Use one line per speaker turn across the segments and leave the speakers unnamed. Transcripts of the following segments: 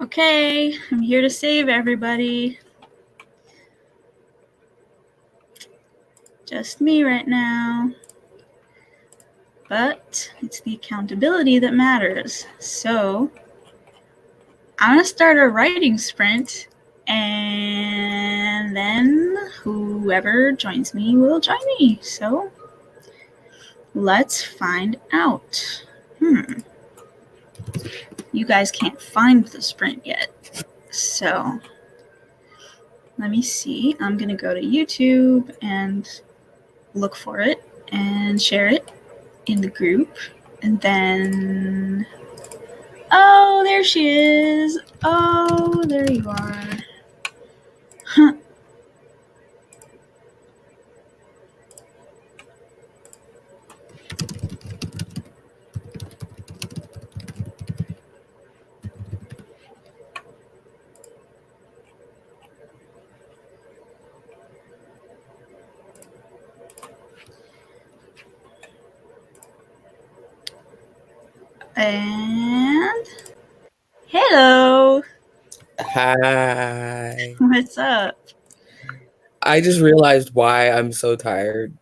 Okay, I'm here to save everybody. Just me right now. But it's the accountability that matters. So I'm going to start a writing sprint, and then whoever joins me will join me. So let's find out. You guys can't find the sprint yet. So let me see. I'm going to go to YouTube and look for it and share it in the group. And then, oh, there she is. Oh, there you are. Huh. And hello.
Hi.
What's up?
I just realized why I'm so tired.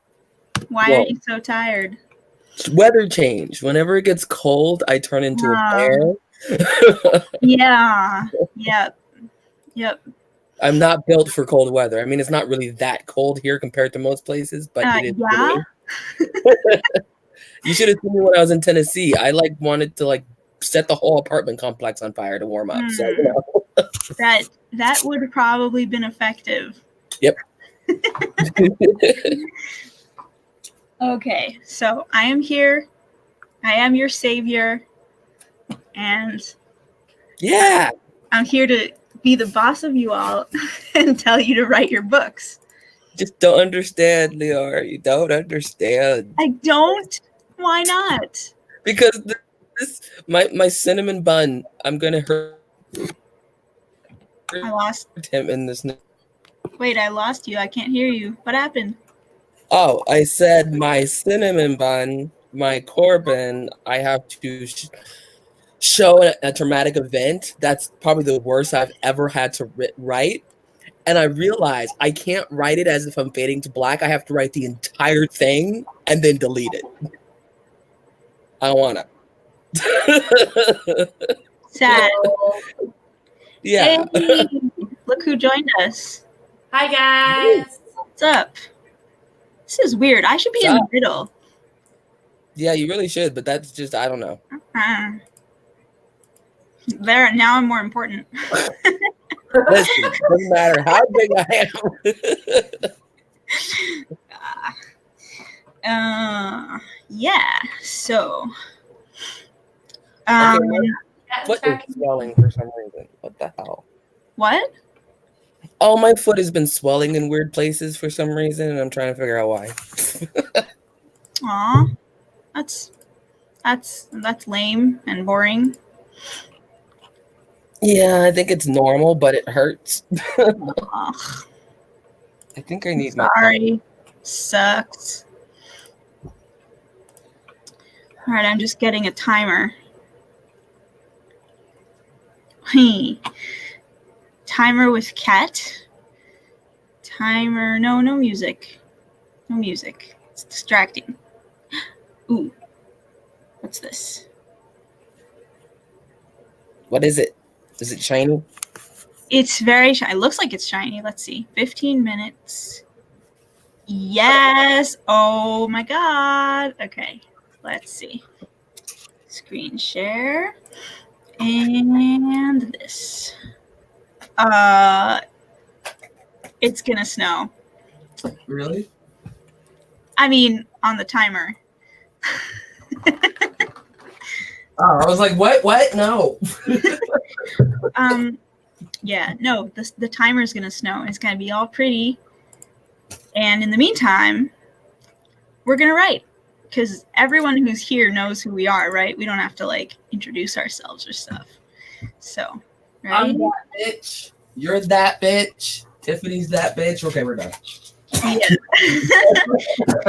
Why are you so tired?
Weather change. Whenever it gets cold, I turn into a bear.
Yeah. Yep.
I'm not built for cold weather. I mean, it's not really that cold here compared to most places, but it is.
Yeah.
You should have seen me when I was in Tennessee. I wanted to set the whole apartment complex on fire to warm up. So
that would have probably been effective.
Yep.
Okay, so I am here. I am your savior, and
yeah,
I'm here to be the boss of you all and tell you to write your books.
Just don't understand, Liora. You don't understand.
I don't. Why not?
Because my cinnamon bun, I'm gonna hurt.
I lost
him in this.
Wait, I lost you. I can't hear you. What happened?
Oh, I said my cinnamon bun, my Corbin, I have to show a traumatic event. That's probably the worst I've ever had to write. And I realized I can't write it as if I'm fading to black. I have to write the entire thing and then delete it. I don't want to.
Sad.
Yeah.
Hey, look who joined us.
Hi, guys.
What's up? This is weird. I should be in the middle.
Yeah, you really should, but that's just, I don't know.
There, now I'm more important.
Listen, doesn't matter how big I
am. Yeah, so.
Okay, my foot is swelling for some reason. What the hell?
What?
Oh, my foot has been swelling in weird places for some reason, and I'm trying to figure out why.
Aw, that's lame and boring.
Yeah, I think it's normal, but it hurts. I think I need my.
Sorry, sucks. All right, I'm just getting a timer. Hey, timer with cat. Timer. No music. No music. It's distracting. Ooh, what's this?
What is it? Is it shiny?
It's very shiny. It looks like it's shiny. Let's see. 15 minutes. Yes. Oh my God. Okay. Let's see. Screen share. And this. It's gonna snow.
Really?
I mean, on the timer.
Oh, I was like, what? No.
Yeah, no, the timer's gonna snow. It's gonna be all pretty. And in the meantime, we're gonna write. Because everyone who's here knows who we are, right? We don't have to introduce ourselves or stuff. So, right?
I'm that bitch. You're that bitch. Tiffany's that bitch. Okay, we're done.
Yeah.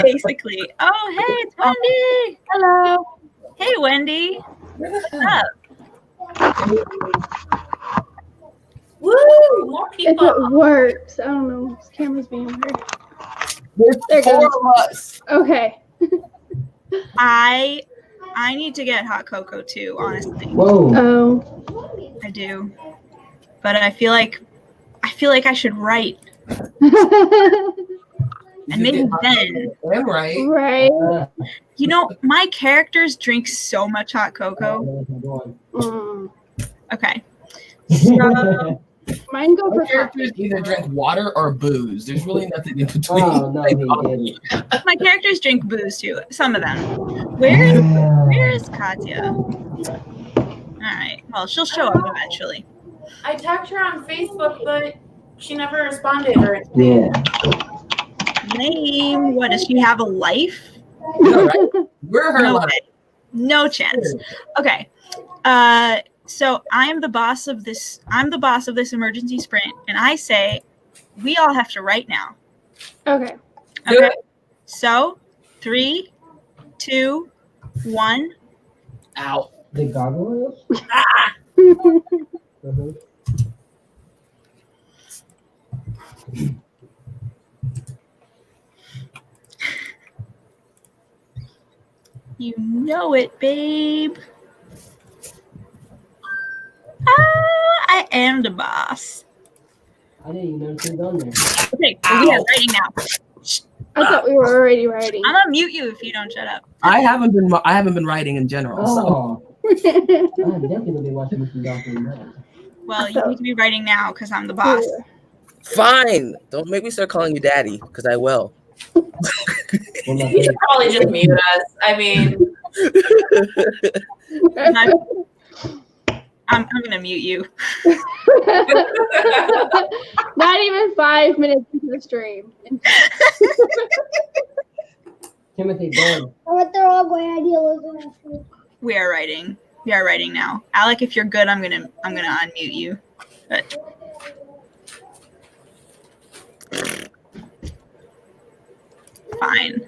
Basically. Oh, hey, it's Wendy.
Hello.
Hey, Wendy. What's up?
more
If
people.
it works. I don't know. This camera's being weird.
There's
There it
4
goes.
of us.
Okay.
I need to get hot cocoa too, honestly.
Whoa.
Oh.
I do. But I feel like I should write.
You
And
could
maybe
get hot
then,
cocoa and right.
Right.
you know, my characters drink so much hot cocoa.
Mm.
Okay. So,
Mine go
My
for
characters
coffee.
either drink water or booze. There's really nothing in between.
Oh, no, he didn't.
my characters drink booze too. Some of them. Where is Katya? Alright. Well, she'll show up eventually.
I tagged her on Facebook, but she never responded or anything.
Yeah.
Name. What, does she have a life?
No, right? We're her
No
life.
way. No chance. Okay. So I'm the boss of this emergency sprint, and I say we all have to write now.
Okay.
Do
Okay.
it.
So 3, 2, 1.
Ow.
The gargoyles?
Ah,
Uh-huh.
You know it, babe. I am the boss.
I didn't even notice it was on there.
Okay, so we are writing now.
I thought we were already writing.
I'm gonna mute you if you don't shut up.
I haven't been writing in general. So
Oh, I'm definitely going to be watching this from Dr. Who.
Well, you need to be writing now because I'm the boss.
fine. Don't make me start calling you daddy, because I will.
Well, my
you should probably just mute us. I mean,
I'm gonna mute you.
Not even 5 minutes into the stream.
Timothy, go.
We are writing. We are writing now. Alec, if you're good, I'm gonna unmute you. But fine.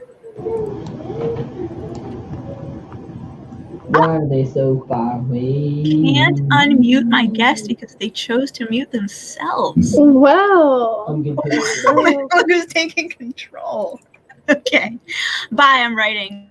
Why are they so far away?
Can't unmute my guest because they chose to mute themselves.
Wow.
I'm good.
Look who's taking control. Okay. Bye, I'm writing.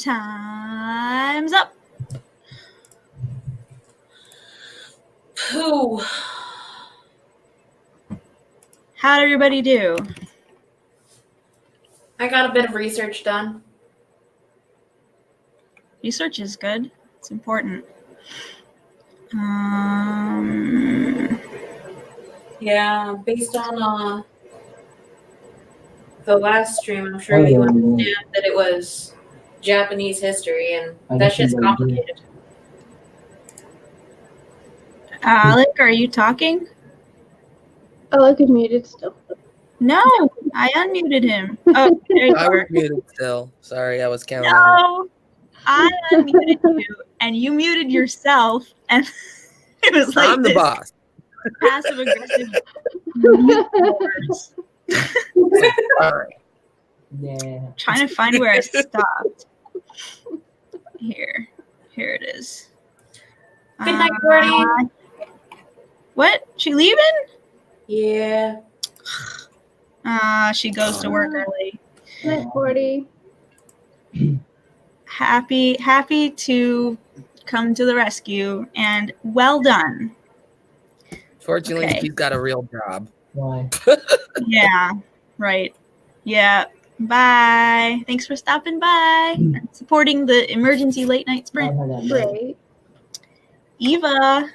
Time's up.
Whew.
How'd everybody do?
I got a bit of research done.
Research is good. It's important.
Yeah, based on the last stream, I'm sure you understand that it was Japanese history, and that shit's complicated.
Alec, are you talking?
Alec is muted still.
No, I unmuted him. Oh, there you
I
go.
was muted still. Sorry, I was counting.
No, I unmuted you, and you muted yourself, and it was like
I'm the
this
boss.
passive aggressive mute words.
All right.
Yeah.
Trying to find where I stopped. Here it is.
Good night, Gordy.
What? She leaving?
Yeah.
She goes to work early.
Night 40.
Happy to come to the rescue, and well done.
Fortunately,
Okay.
she's got a real job.
Why?
Yeah, right. Yeah. Bye. Thanks for stopping by and supporting the emergency late night sprint.
Great.
Eva,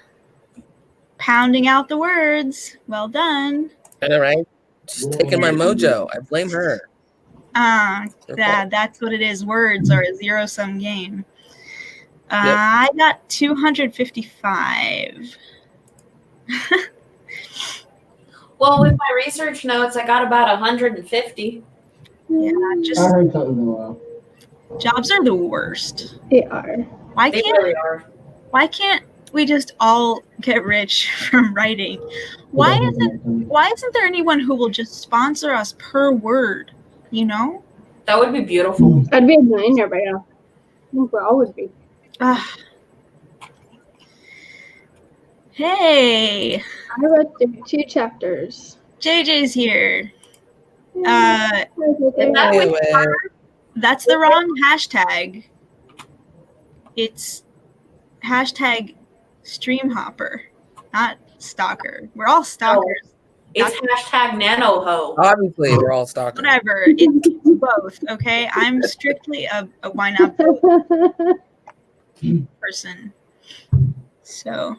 pounding out the words. Well done.
All right. She's taking my mojo. I blame her.
That's what it is. Words are a zero-sum game. I got 255.
Well, with my research notes, I got about 150.
Yeah,
I
just
heard something go well.
jobs are the worst.
They are.
Why
They
can't
really are.
we just all get rich from writing? Why isn't there anyone who will just sponsor us per word? You know?
That would be beautiful.
I'd be a millionaire by now. I think we all would be.
Hey,
I read through 2 chapters.
JJ's here.
Is that
Anyway,
That's the wrong hashtag. It's hashtag streamhopper, not stalker. We're all stalkers.
It's hashtag NaNoWriMo.
obviously, we're all stalkers.
Whatever. It's both, okay? I'm strictly a why not both person. So,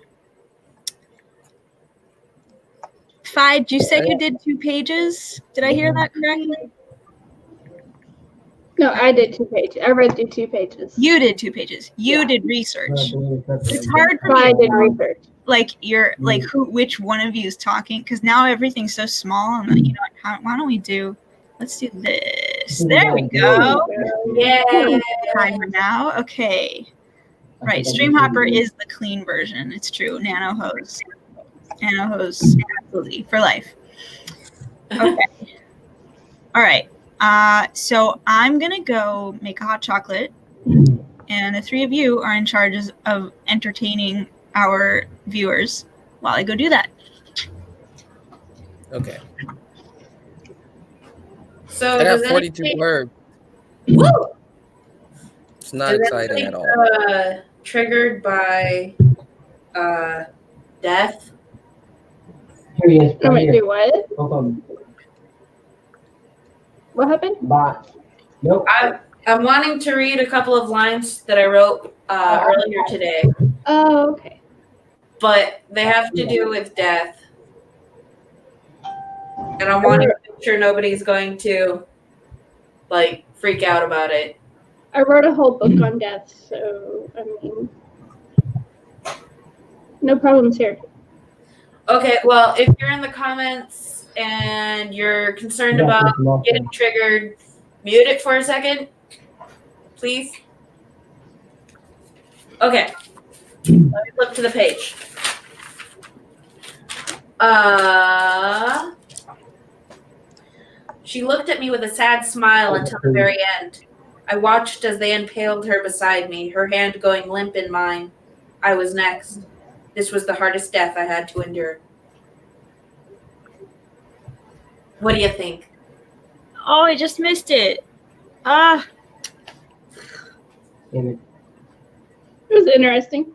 Fi, did you say you did 2 pages? Did I hear that correctly?
No, I did 2 pages. I read through 2 pages.
You did 2 pages. You did research. It's hard for
So
me
I
to
did
know,
research.
like which one of you is talking, because now everything's so small. And you know what? Why don't we do? Let's do this. There we go.
Yeah.
Timer now. Okay. Right. Streamhopper is the clean version. It's true. NaNoHose. NaNoHose, absolutely, for life. Okay. All right. So I'm going to go make a hot chocolate. And the 3 of you are in charge of entertaining our viewers while I go do that.
Okay.
So
I got
does
42
anybody-
words.
Woo!
It's not
Does
exciting
anybody,
at all.
Triggered by death.
Here he is.
Oh,
Right
wait,
here.
do what?
Both of them.
What happened?
Bot. Nope.
I'm wanting to read a couple of lines that I wrote earlier today,
Oh, okay.
but they have to do with death. And I'm wanting to make sure nobody's going to freak out about it.
I wrote a whole book on death, so, I mean, no problems here.
Okay, well, if you're in the comments and you're concerned about getting triggered, mute it for a second, please. Okay, let me flip to the page. She looked at me with a sad smile until the very end. I watched as they impaled her beside me, her hand going limp in mine. I was next. This was the hardest death I had to endure. What do you think?
Oh, I just missed it.
Damn it.
It was interesting.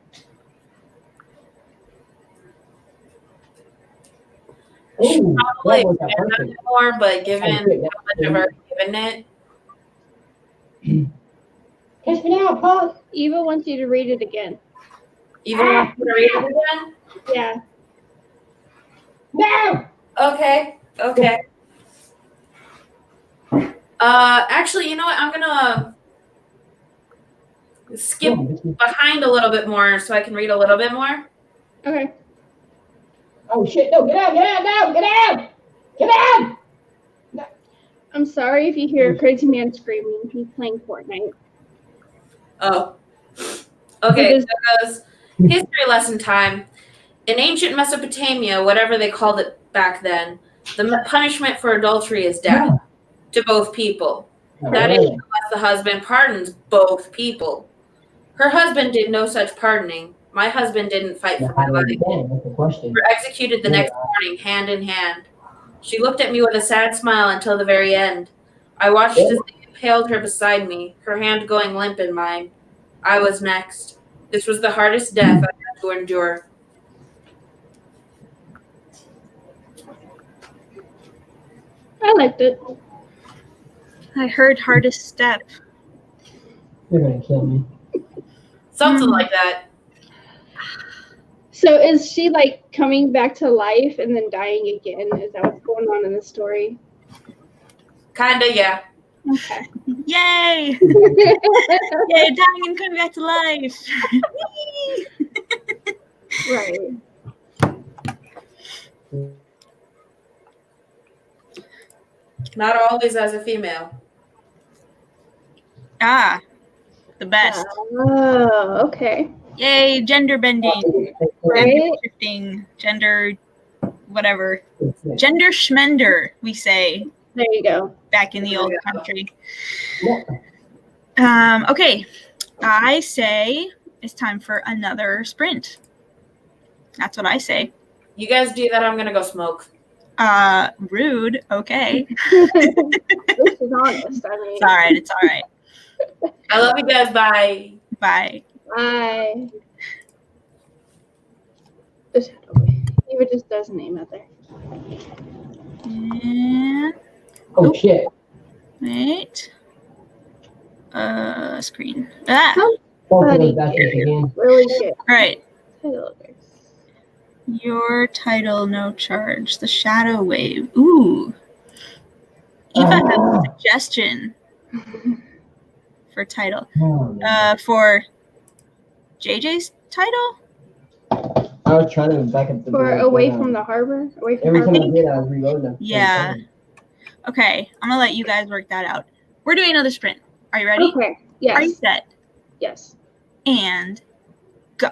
Ooh, that
Probably
worked out
expand on
perfect.
it more, but given
Oh, shit,
how much I've already given it,
Catch me now, Paul.
Eva wants you to read it again.
even want me to read it again?
Yeah.
No!
Okay. Actually, you know what? I'm gonna skip behind a little bit more so I can read a little bit more.
Okay.
Oh shit, no, get out, no, get out! Get out!
I'm sorry if you hear a crazy man screaming. He's playing Fortnite.
Oh. Okay,
It
so it goes history lesson time. In ancient Mesopotamia, whatever they called it back then, the punishment for adultery is death to both people. That is, unless the husband pardons both people. Her husband did no such pardoning. My husband didn't fight for my life.
That's the question.
We were executed the next morning, hand in hand. She looked at me with a sad smile until the very end. I watched as they impaled her beside me, her hand going limp in mine. I was next. This was the hardest death I had to endure.
I liked it.
I heard hardest step.
You're gonna kill me.
Something like that.
So is she like coming back to life and then dying again? Is that what's going on in the story?
Kinda, yeah.
Okay.
Yay! Yay, dying and coming back to life.
Right.
Not always as a female.
Ah, the best.
Oh, okay.
Yay, gender bending,
Right?
gender shifting, gender whatever. Gender schmender, we say
There you go.
back in the old country. Okay, I say it's time for another sprint. That's what I say.
You guys do that, I'm gonna go smoke.
Rude. Okay.
This is honest. I mean,
It's all right. It's all right.
I love you guys. Bye.
Bye.
bye. Eva just does name out there.
And
Oh shit.
wait. Screen. Ah.
Buddy,
Again.
really good.
All right.
Hello.
Your title, no charge. The Shadow Wave. Ooh. Eva has a suggestion for title. For JJ's title?
I was trying to back up the
For away from the harbor? Away from
every
the
time
harbor?
I did, I was reloading them.
Yeah. Okay. I'm going to let you guys work that out. We're doing another sprint. Are you ready?
Okay. Yes.
Are you set?
Yes.
And go.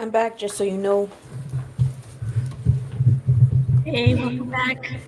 I'm back, just so you know.
Hey, welcome back.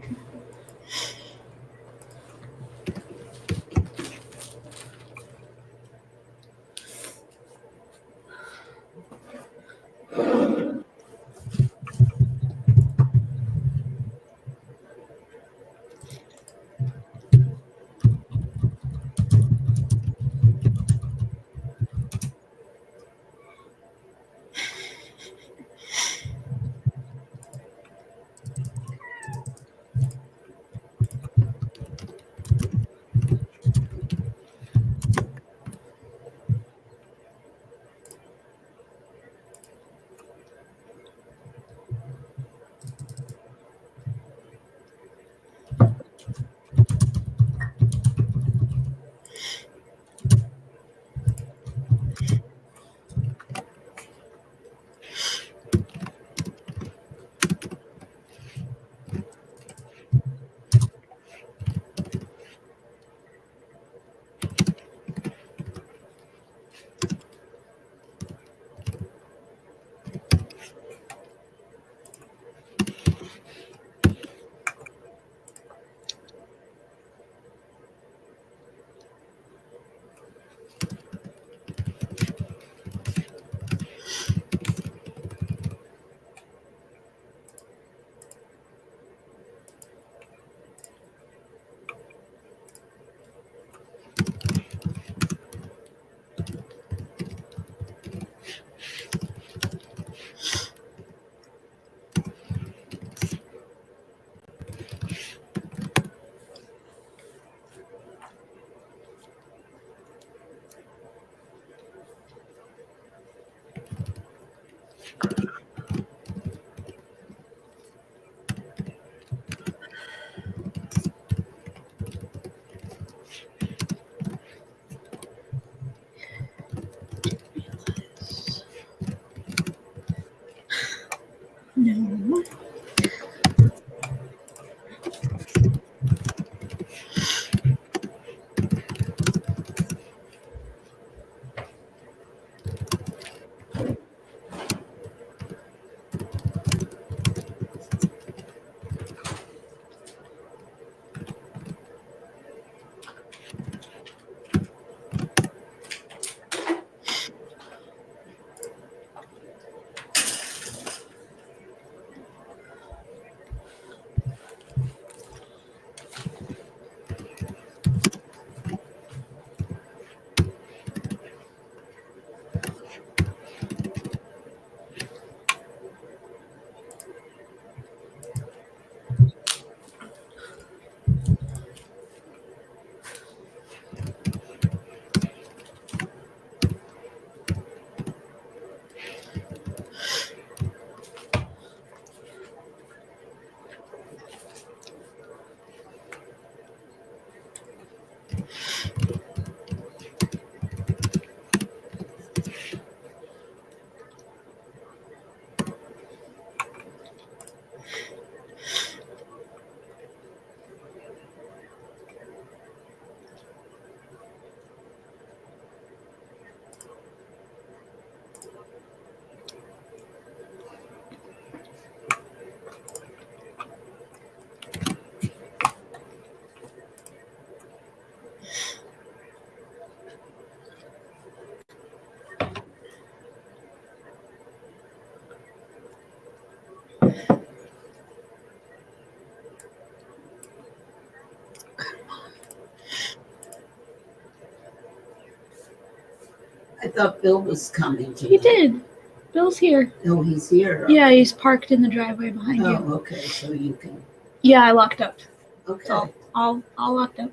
I thought Bill was coming.
He did. Bill's here.
Oh, he's here.
Yeah, he's parked in the driveway behind you.
Oh, okay. So you can.
Yeah, I locked up.
Okay.
It's all locked up.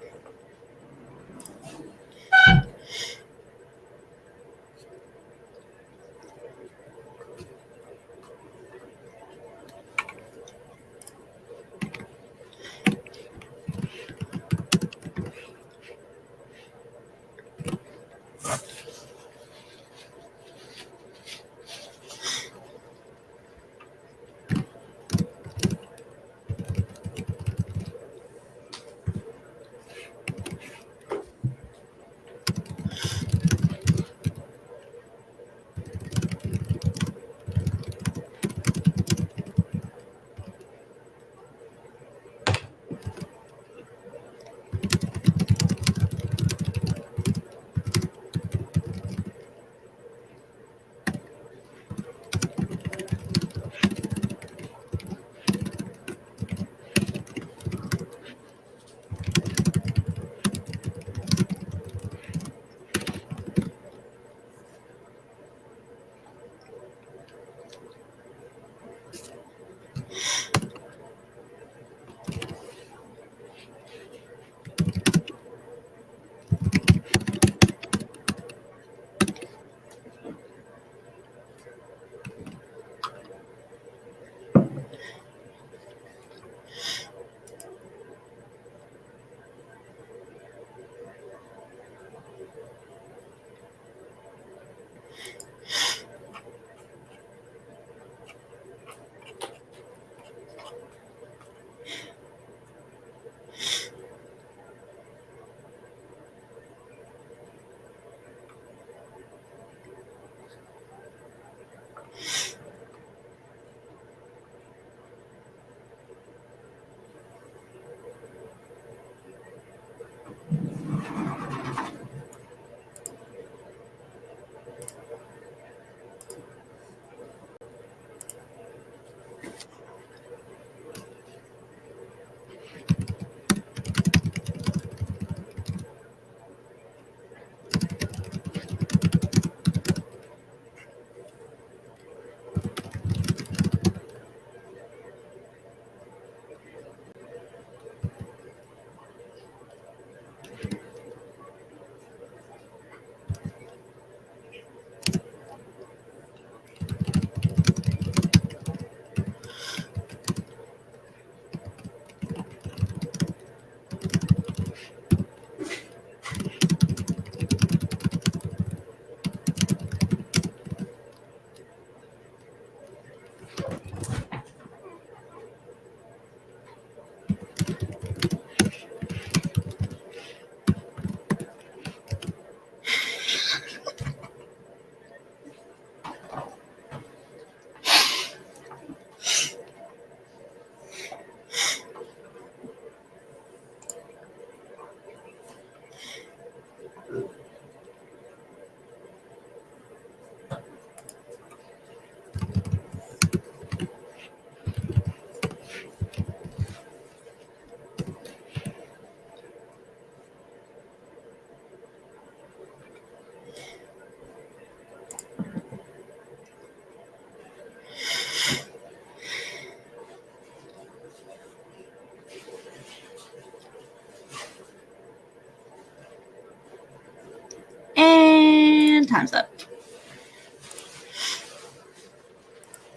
And time's up.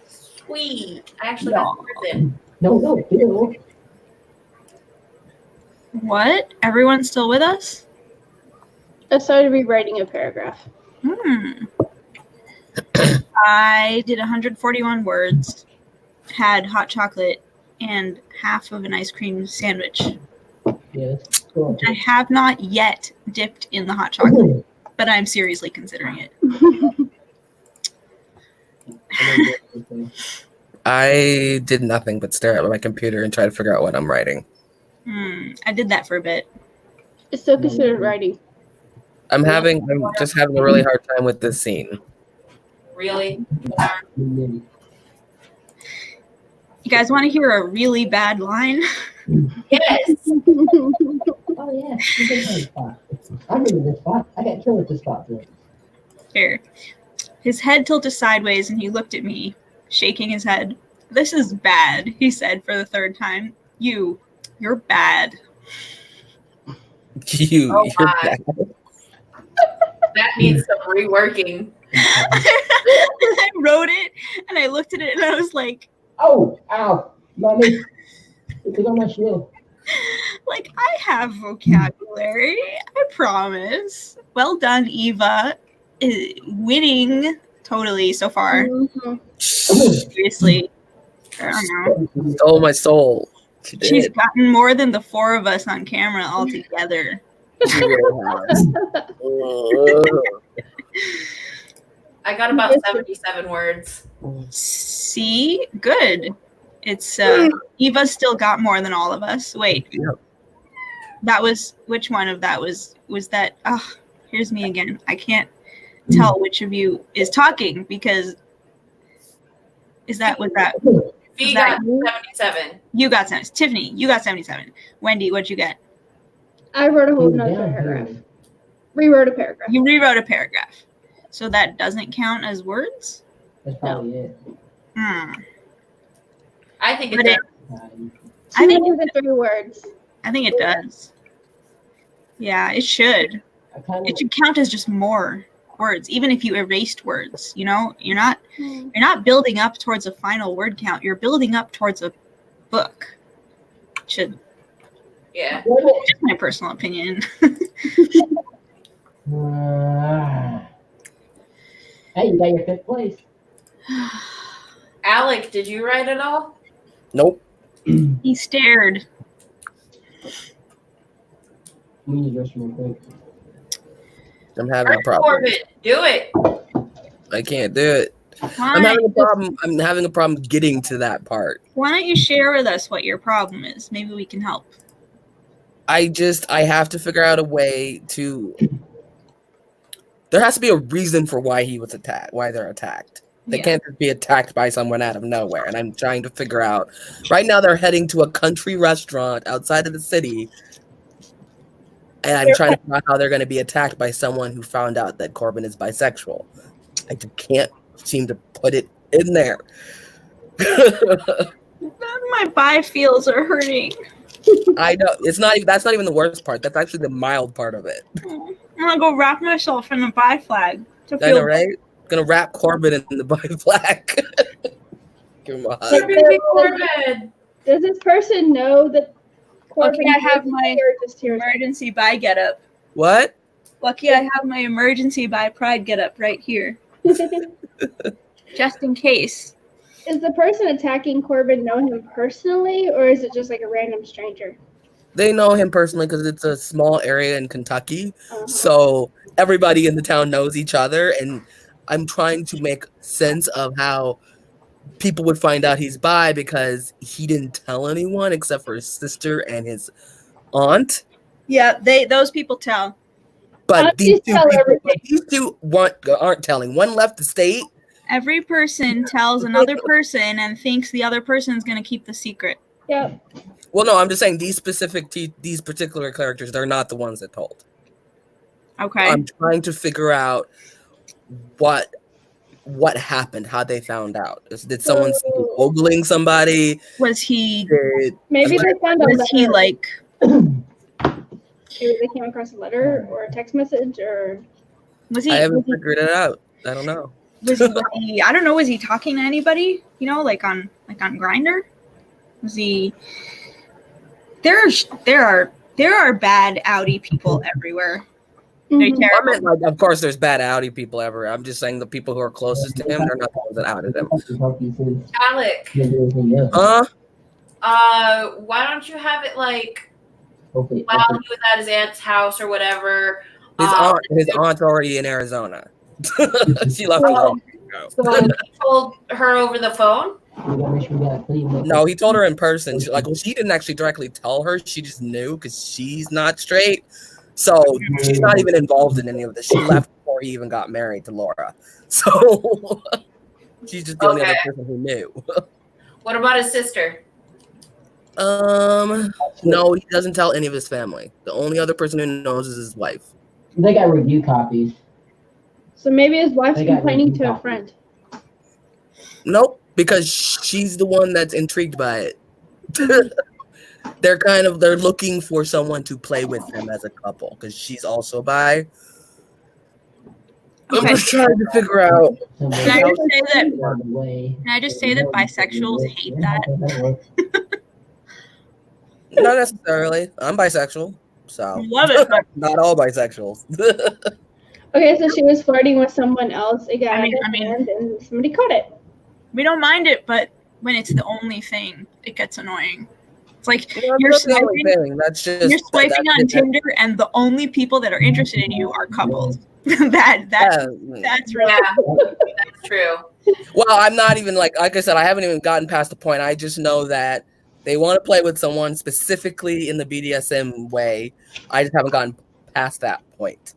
Sweet. I actually got the in.
No, Bill.
What? Everyone's still with us?
I started rewriting a paragraph.
I did 141 words, had hot chocolate, and half of an ice cream sandwich.
Yes. Cool.
I have not yet dipped in the hot chocolate, but I'm seriously considering it.
I did nothing but stare at my computer and try to figure out what I'm writing.
I did that for a bit.
It's still considered writing.
I'm just having a really hard time with this scene.
Really?
You guys want to hear a really bad line?
Yes.
Oh yeah, you did this spot. I remember this spot. I got killed at this spot.
Here. His head tilted sideways and he looked at me, shaking his head. This is bad, he said for the third time. You're bad.
You're
my.
bad.
That needs some reworking.
I wrote it and I looked at it and I was like,
Oh, ow, mommy. It's on my shield.
like, I have vocabulary, I promise. Well done, Eva. Winning totally so far.
Mhm.
Seriously. I don't know.
Stole my soul.
She's gotten more than the four of us on camera altogether.
She really has.
I got about 77 words.
See? Good. It's Eva's still got more than all of us. Wait.
Yep.
That was which one of that was that here's me again. I can't tell which of you is talking because was that
V
that
got 77.
you got 70. Tiffany, you got 77. Wendy, what'd you get?
I wrote a whole nother paragraph. Rewrote a paragraph.
You rewrote a paragraph. So that doesn't count as words?
That's probably it.
I think
But
it's
I think
Two to 3 words.
I think it does. Yeah, it should. It should count as just more words, even if you erased words. You know, you're not building up towards a final word count. You're building up towards a book. Should
yeah.
just my personal opinion.
Hey, you got your 5th place.
Alec, did you write it all?
Nope.
He stared.
We need to real quick.
I'm having a problem.
Corbett, do it.
I can't do it.
Why?
I'm having a problem getting to that part.
Why don't you share with us what your problem is? Maybe we can help.
I have to figure out a way to. There has to be a reason for why he was attacked, why they're attacked. They can't just be attacked by someone out of nowhere. And I'm trying to figure out. Right now, they're heading to a country restaurant outside of the city. And I'm trying to figure out how they're going to be attacked by someone who found out that Corbin is bisexual. I just can't seem to put it in there.
My bi feels are hurting.
I know that's not even the worst part. That's actually the mild part of it.
I'm gonna go wrap myself in a bi flag. To
I know, right? Gonna wrap Corbin in the bi flag. Give him a hug.
Baby Corbett.
Does this person know that Corbin
Okay, I have
is
my
here or just here?
emergency bi get up.
What?
Lucky I have my emergency bi pride get up right here. Just in case.
Does the person attacking Corbin know him personally, or is it just like a random stranger?
They know him personally because it's a small area in Kentucky.
Uh-huh.
So everybody in the town knows each other. And I'm trying to make sense of how people would find out he's bi because he didn't tell anyone except for his sister and his aunt.
Yeah, those people tell.
But these two,
tell
aren't telling. One left the state.
Every person tells another person and thinks the other person's gonna keep the secret.
Yep.
Well, no, I'm just saying these particular characters, they're not the ones that told.
Okay.
I'm trying to figure out what happened, how they found out. Did someone see him ogling somebody?
Was he?
Maybe they found a
Was
letter.
he like?
Maybe they came across a letter or a text message, or
Was he?
I haven't figured it out. I don't know.
Was he? I don't know. Was he talking to anybody? You know, like on Grindr? Was he? There are bad Audi people everywhere. They're
Mhm.
I
terrible.
meant, like, of course, there's bad Audi people ever. I'm just saying the people who are closest to him, they're not the ones that outed him.
Alec, why don't you have it like while he was at his aunt's house or whatever?
His aunt's already in Arizona. She left a long time ago.
So he told her over the phone?
No, he told her in person. She didn't actually directly tell her. She just knew because she's not straight. So she's not even involved in any of this. She left before he even got married to Liora. So she's just the only other person who knew.
What about his sister?
No, he doesn't tell any of his family. The only other person who knows is his wife.
They got review copies.
So maybe his wife's
They got
complaining
new
to a
copies.
friend.
Nope, because she's the one that's intrigued by it. They're looking for someone to play with them as a couple because she's also bi. I'm
Okay.
just trying to figure out.
Can I just say that bisexuals hate that?
Not necessarily. I'm bisexual, so
Love it. But
not all bisexuals.
Okay, so she was flirting with someone else. It got
I mean-
out of hand, and somebody caught it.
we don't mind it, but when it's the only thing, it gets annoying. It's like
That's
you're
not the only
swiping,
thing. That's just
you're swiping
that's
on
it.
Tinder, and the only people that are interested in you are couples.
Yeah.
That's really
Yeah, that's true.
Well, I'm not even like I said, I haven't even gotten past the point. I just know that they want to play with someone specifically in the BDSM way. I just haven't gotten past that point.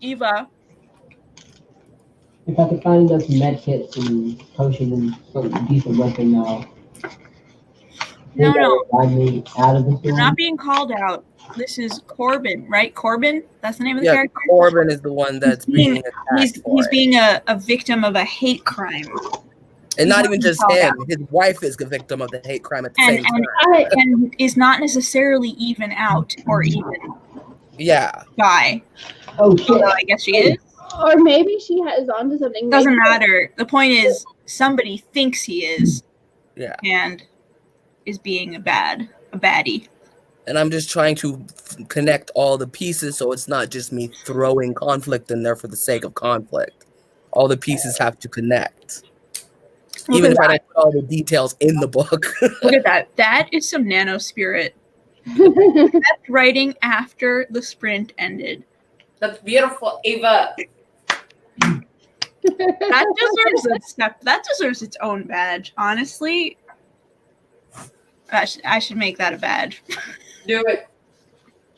Eva.
If I could find us med kits and potions and some decent weapon now.
No.
Ride me out of the
You're
storm.
not being called out. This is Corbin, right? Corbin? That's the name of the
Yeah,
character?
Corbin is the one that's being attacked for
He's
it.
being a victim of a hate crime.
And not
he's
even
not
just
called
him.
out.
His wife is the victim of the hate crime at the
And
same time.
and is not necessarily even out or even
Yeah.
bi.
Oh shit.
Although I guess she is.
Or maybe she is onto something.
Doesn't
Maybe-
matter. The point is somebody thinks he is.
Yeah.
And is being a baddie.
And I'm just trying to connect all the pieces so it's not just me throwing conflict in there for the sake of conflict. All the pieces have to connect.
Look
Even
at
if I don't put all the details in the book.
Look at that. That is some nano spirit. That's writing after the sprint ended.
That's beautiful, Ava.
That deserves its own badge. Honestly, I should make that a badge.
Do it.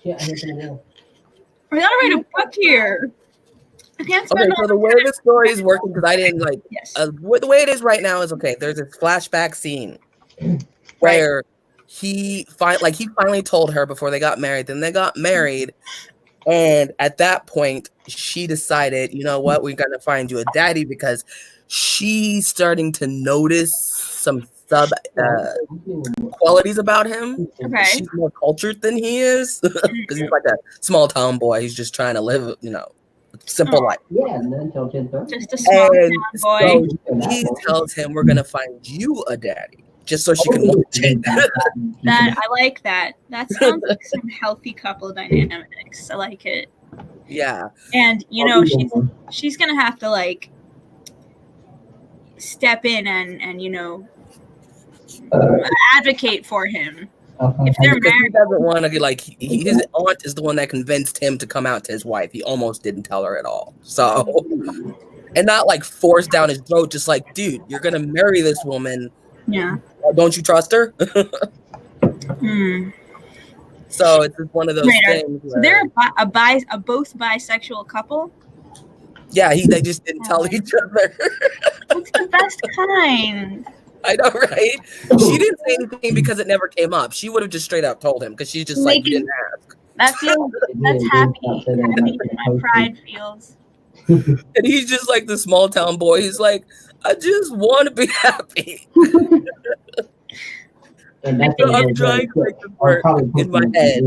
Shit, I hit the wall.
I gotta write a book here. I can't
Okay,
spend
so
all
the way the story is working, because I didn't like
yes.
the way it is right now is okay. There's this flashback scene where he finally told her before they got married. Then they got married, and at that point, she decided, you know what, we're gonna find you a daddy because she's starting to notice some sub qualities about him.
Okay.
She's more cultured than he is because he's like a small town boy. He's just trying to live, simple life.
Yeah, and then until 10:30.
Just a small
And
town boy.
so he tells him, we're gonna find you a daddy, just so she can watch it.
That I like that. That sounds like some healthy couple dynamics. I like it.
Yeah.
And she's gonna have to like step in and advocate for him. If they're
Because he
married,
doesn't want to be his aunt is the one that convinced him to come out to his wife. He almost didn't tell her at all. So, and not like forced down his throat, just like, dude, you're gonna marry this woman.
yeah.
Don't you trust her?
Hmm.
So it's just one of those
Wait,
things.
So they're a both bisexual couple.
Yeah, they just didn't tell each other.
That's the best kind.
I know, right? She didn't say anything because it never came up. She would have just straight up told him because she's just like, you didn't ask.
That's happy my pride feels.
And he's just like the small town boy. He's like, I just want to be happy.
And that's
I'm trying to make it work in my head.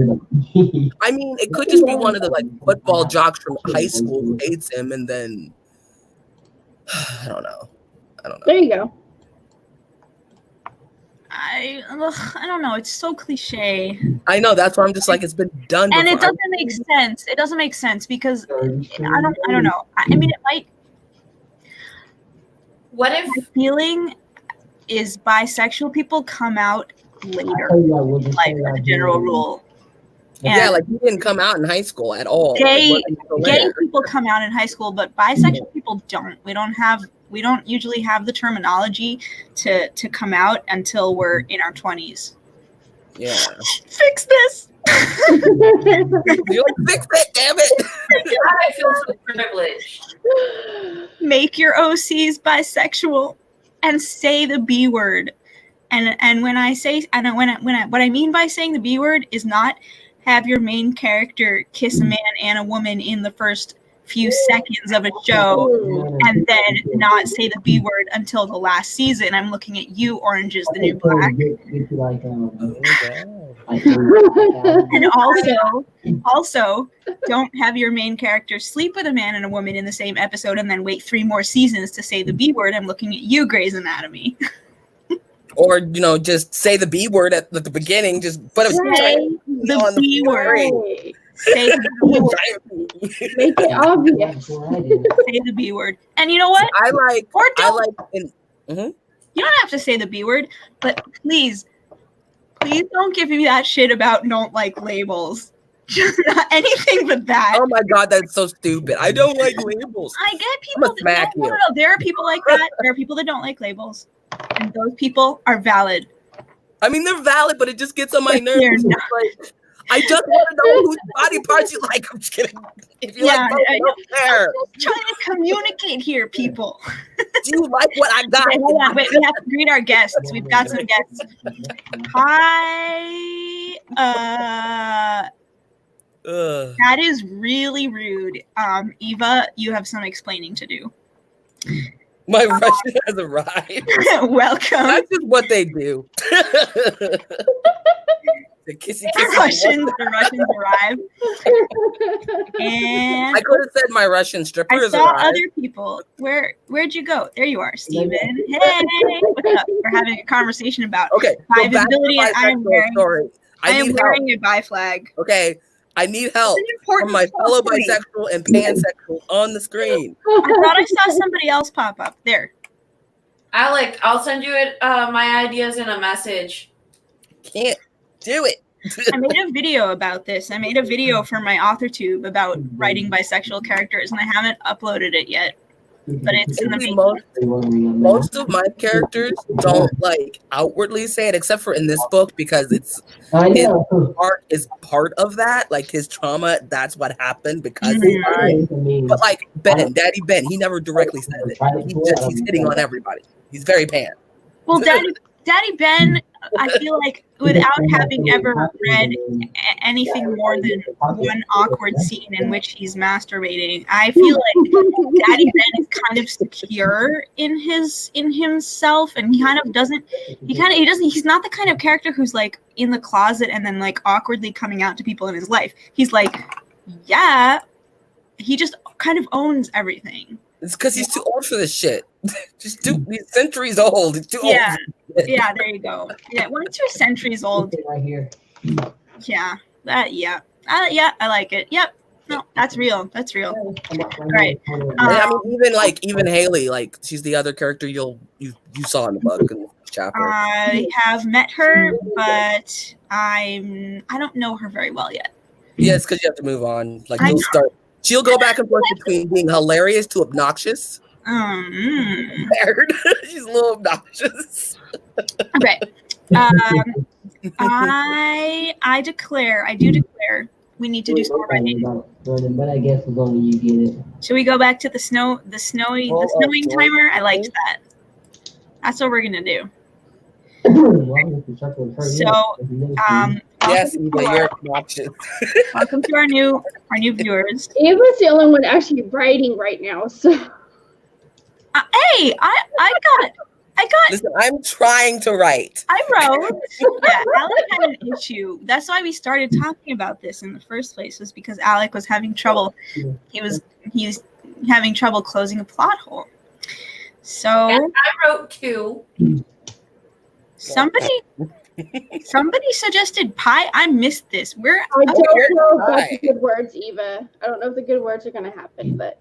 I mean, it could just be one of the football jocks from high school who hates him, and then I don't know.
There you go.
I don't know. It's so cliche,
I know, that's why I'm just like, it's been done.
and it
before.
doesn't make sense. It doesn't make sense because I don't know. I mean, it might.
What if
My feeling is bisexual people come out later, like as a general rule.
Yeah,
And
like he didn't come out in high school at all.
Gay
Like,
gay people come out in high school, but bisexual people don't. We don't usually have the terminology to come out until we're in our 20s.
Yeah.
Fix this.
You're like, fix it, damn it.
God, I feel so privileged.
Make your OCs bisexual and say the B word. And when I say what I mean by saying the B word is not have your main character kiss a man and a woman in the first few seconds of a show and then not say the B word until the last season. I'm looking at you, Orange is the New Black. And also, don't have your main character sleep with a man and a woman in the same episode and then wait 3 more seasons to say the B word. I'm looking at you, Grey's Anatomy.
Or, just say the B word at the beginning. Just put a
the B word. Say the B word.
Make it obvious.
Say the B word. And you know what? You don't have to say the B word, but please don't give me that shit about don't like labels. Just not anything but that.
Oh my God, that's so stupid. I don't like labels.
I get people that no. There are people like that. There are people that don't like labels. And those people are valid.
I mean, they're valid, but it just gets on my nerves. Like, I just want to know whose body parts you like. I'm just kidding. If you like both, I don't care.
I'm just trying to communicate here, people.
Do you like what I got?
Okay, hold on. Wait, we have to greet our guests. We've got some guests. Hi. That is really rude. Eva, you have some explaining to do.
My Russian has arrived.
Welcome.
That's just what they do. The kissy.
The Russians arrive. And
I could have said my Russian strippers
I saw
arrived.
other people. Where'd you go? There you are, Steven. Hey, what's up? We're having a conversation about
bi
visibility, and I am wearing a bi flag.
Okay. I need help from my fellow bisexual and pansexual on the screen.
I thought I saw somebody else pop up. There.
Alec, I'll send you my ideas in a message.
Can't do it.
I made a video about this. I made a video for my AuthorTube about writing bisexual characters, and I haven't uploaded it yet. But it's in the making.
Most of my characters don't outwardly say it, except for in this book, because his art is part of that. Like his trauma, that's what happened because he's bi. But Daddy Ben, he never directly said it. He's hitting on everybody. He's very pan.
Well, Daddy Ben, I feel like without having ever read anything more than one awkward scene in which he's masturbating, I feel like Daddy Ben is kind of secure in himself, and he's not the kind of character who's like in the closet and then like awkwardly coming out to people in his life. He's like, yeah, he just kind of owns everything.
It's because he's too old for this shit. He's centuries old. He's too old.
Yeah, there you go. Yeah, once you're centuries old.
Right here.
Yeah, I like it. Yep. No, that's real. That's real. All right.
I mean, even Haley, she's the other character you saw in the book in the chapter.
I have met her, but I don't know her very well yet.
Yeah, it's because you have to move on. She'll go back and forth between being hilarious to obnoxious. Weird. She's a little obnoxious.
Okay. I do declare we need to do score writing.
But I guess we'll go when you get it.
Should we go back to the snowing timer? I liked that. That's what we're gonna do. So,
yes, Eva, you're obnoxious.
Welcome to our new viewers.
Eva's the only one actually writing right now, so.
Hey, I got.
Listen, I'm trying to write.
I wrote. Yeah, Alec had an issue. That's why we started talking about this in the first place. Was because Alec was having trouble. He was having trouble closing a plot hole. So
and I wrote 2.
Somebody suggested pie. I missed this.
I don't know if that's the good words, Eva. I don't know if the good words are gonna happen, but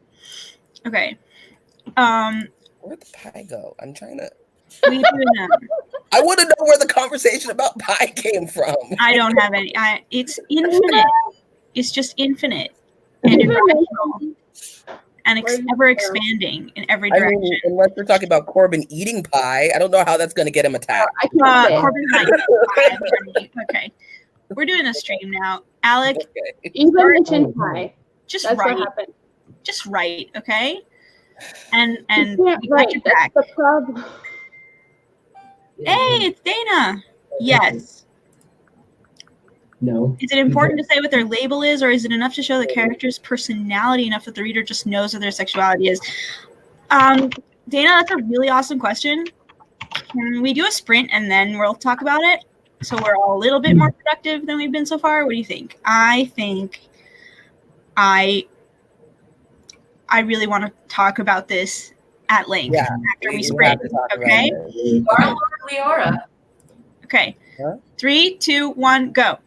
okay.
Where'd the pie go? I'm trying to.
I
want to know where the conversation about pie came from.
I don't have any. It's infinite. It's just infinite and irrational, and ever expanding in every direction.
I mean, unless we're talking about Corbin eating pie, I don't know how that's going to get him attacked.
Corbin might eat pie. Okay, we're doing a stream now. Alec,
Eva mentioned pie.
Just
that's
write.
What happened.
Just write, okay? And
right. That's the problem.
Hey, it's Dana. Yes.
No.
Is it important to say what their label is, or is it enough to show the character's personality enough that the reader just knows what their sexuality is? Dana, that's a really awesome question. Can we do a sprint and then we'll talk about it? So we're all a little bit more productive than we've been so far? What do you think? I think I really want to talk about this at length after we sprint. Okay?
Our Lord Liora.
Okay.
Huh?
3, 2, 1, go.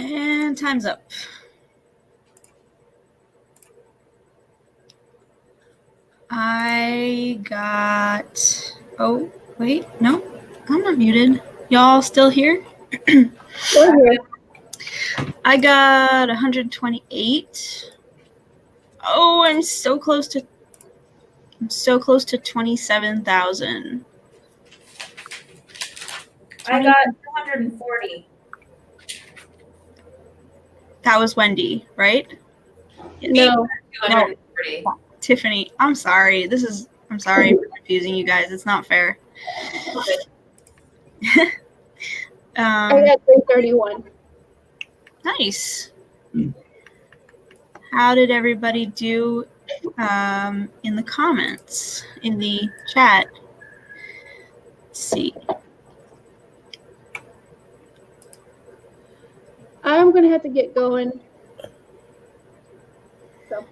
And time's up. I got, oh, wait, no, I'm not muted. Y'all still here?
We're here.
I got 128. Oh, I'm so close to 27,000.
I got 240.
That was Wendy, right?
No.
240.
Tiffany, I'm sorry. I'm sorry for confusing you guys. It's not fair.
I got 331.
Nice. How did everybody do in the comments, in the chat? Let's see.
I'm going to have to get going. So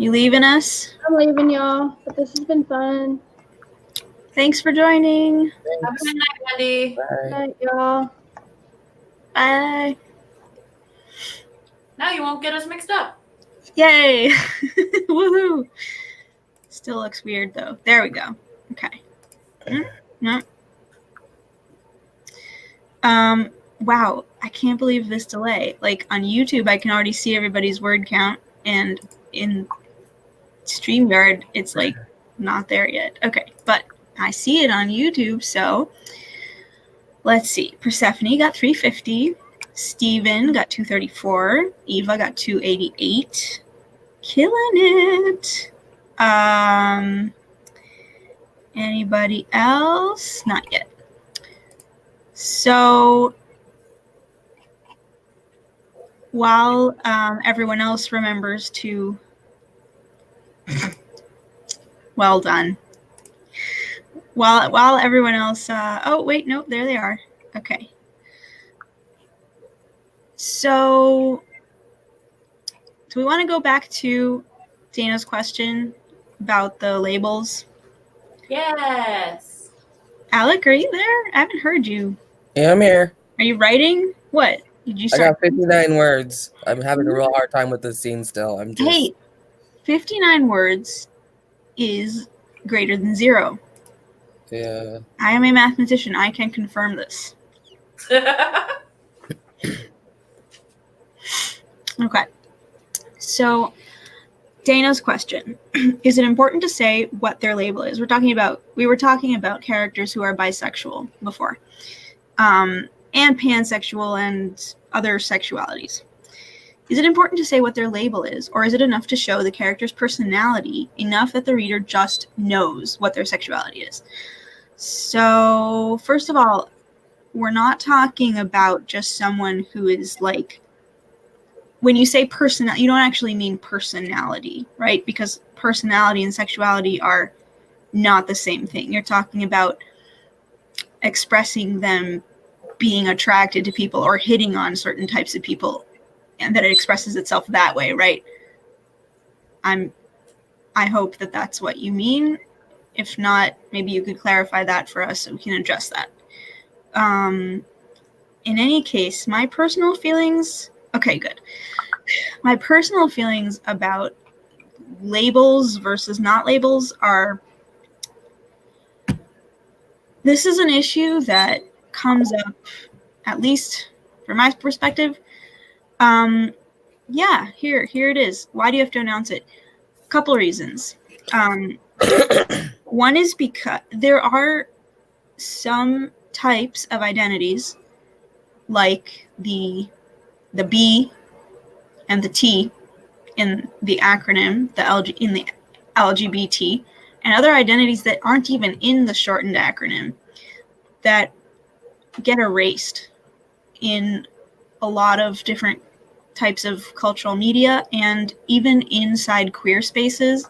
You leaving us?
I'm leaving y'all, but this has been fun.
Thanks for joining.
Have a good night, Wendy.
Good night, y'all.
Bye.
Now you won't get us mixed up.
Yay. Woohoo. Still looks weird though. There we go. Okay. No. Wow. I can't believe this delay. Like on YouTube, I can already see everybody's word count, and in StreamYard, it's like not there yet. Okay, but I see it on YouTube, so let's see. Persephone got 350. Steven got 234. Eva got 288. Killing it. Anybody else? Not yet. So while everyone else remembers to, well done. While everyone else, oh wait, nope, there they are. Okay. So do we want to go back to Dana's question about the labels?
Yes.
Alec, are you there? I haven't heard you.
Yeah, I'm here.
Are you writing? What? Did you
I
start?
got 59 words. I'm having a real hard time with this scene still. I'm just.
Hey, 59 words is greater than 0.
Yeah.
I am a mathematician. I can confirm this. Okay. So, Dana's question. Is it important to say what their label is? We were talking about characters who are bisexual before. And pansexual and other sexualities. Is it important to say what their label is, or is it enough to show the character's personality enough that the reader just knows what their sexuality is? So, first of all, we're not talking about just someone who is like, when you say personality, you don't actually mean personality, right? Because personality and sexuality are not the same thing. You're talking about expressing them being attracted to people or hitting on certain types of people, and that it expresses itself that way, right? I hope that that's what you mean. If not, maybe you could clarify that for us so we can address that. In any case, my personal feelings... Okay, good. My personal feelings about labels versus not labels are... This is an issue that comes up, at least from my perspective. Yeah, here it is. Why do you have to announce it? A couple of reasons. One is because there are some types of identities, like the B and the T in the acronym, in the LGBT, and other identities that aren't even in the shortened acronym, that get erased in a lot of different types of cultural media and even inside queer spaces.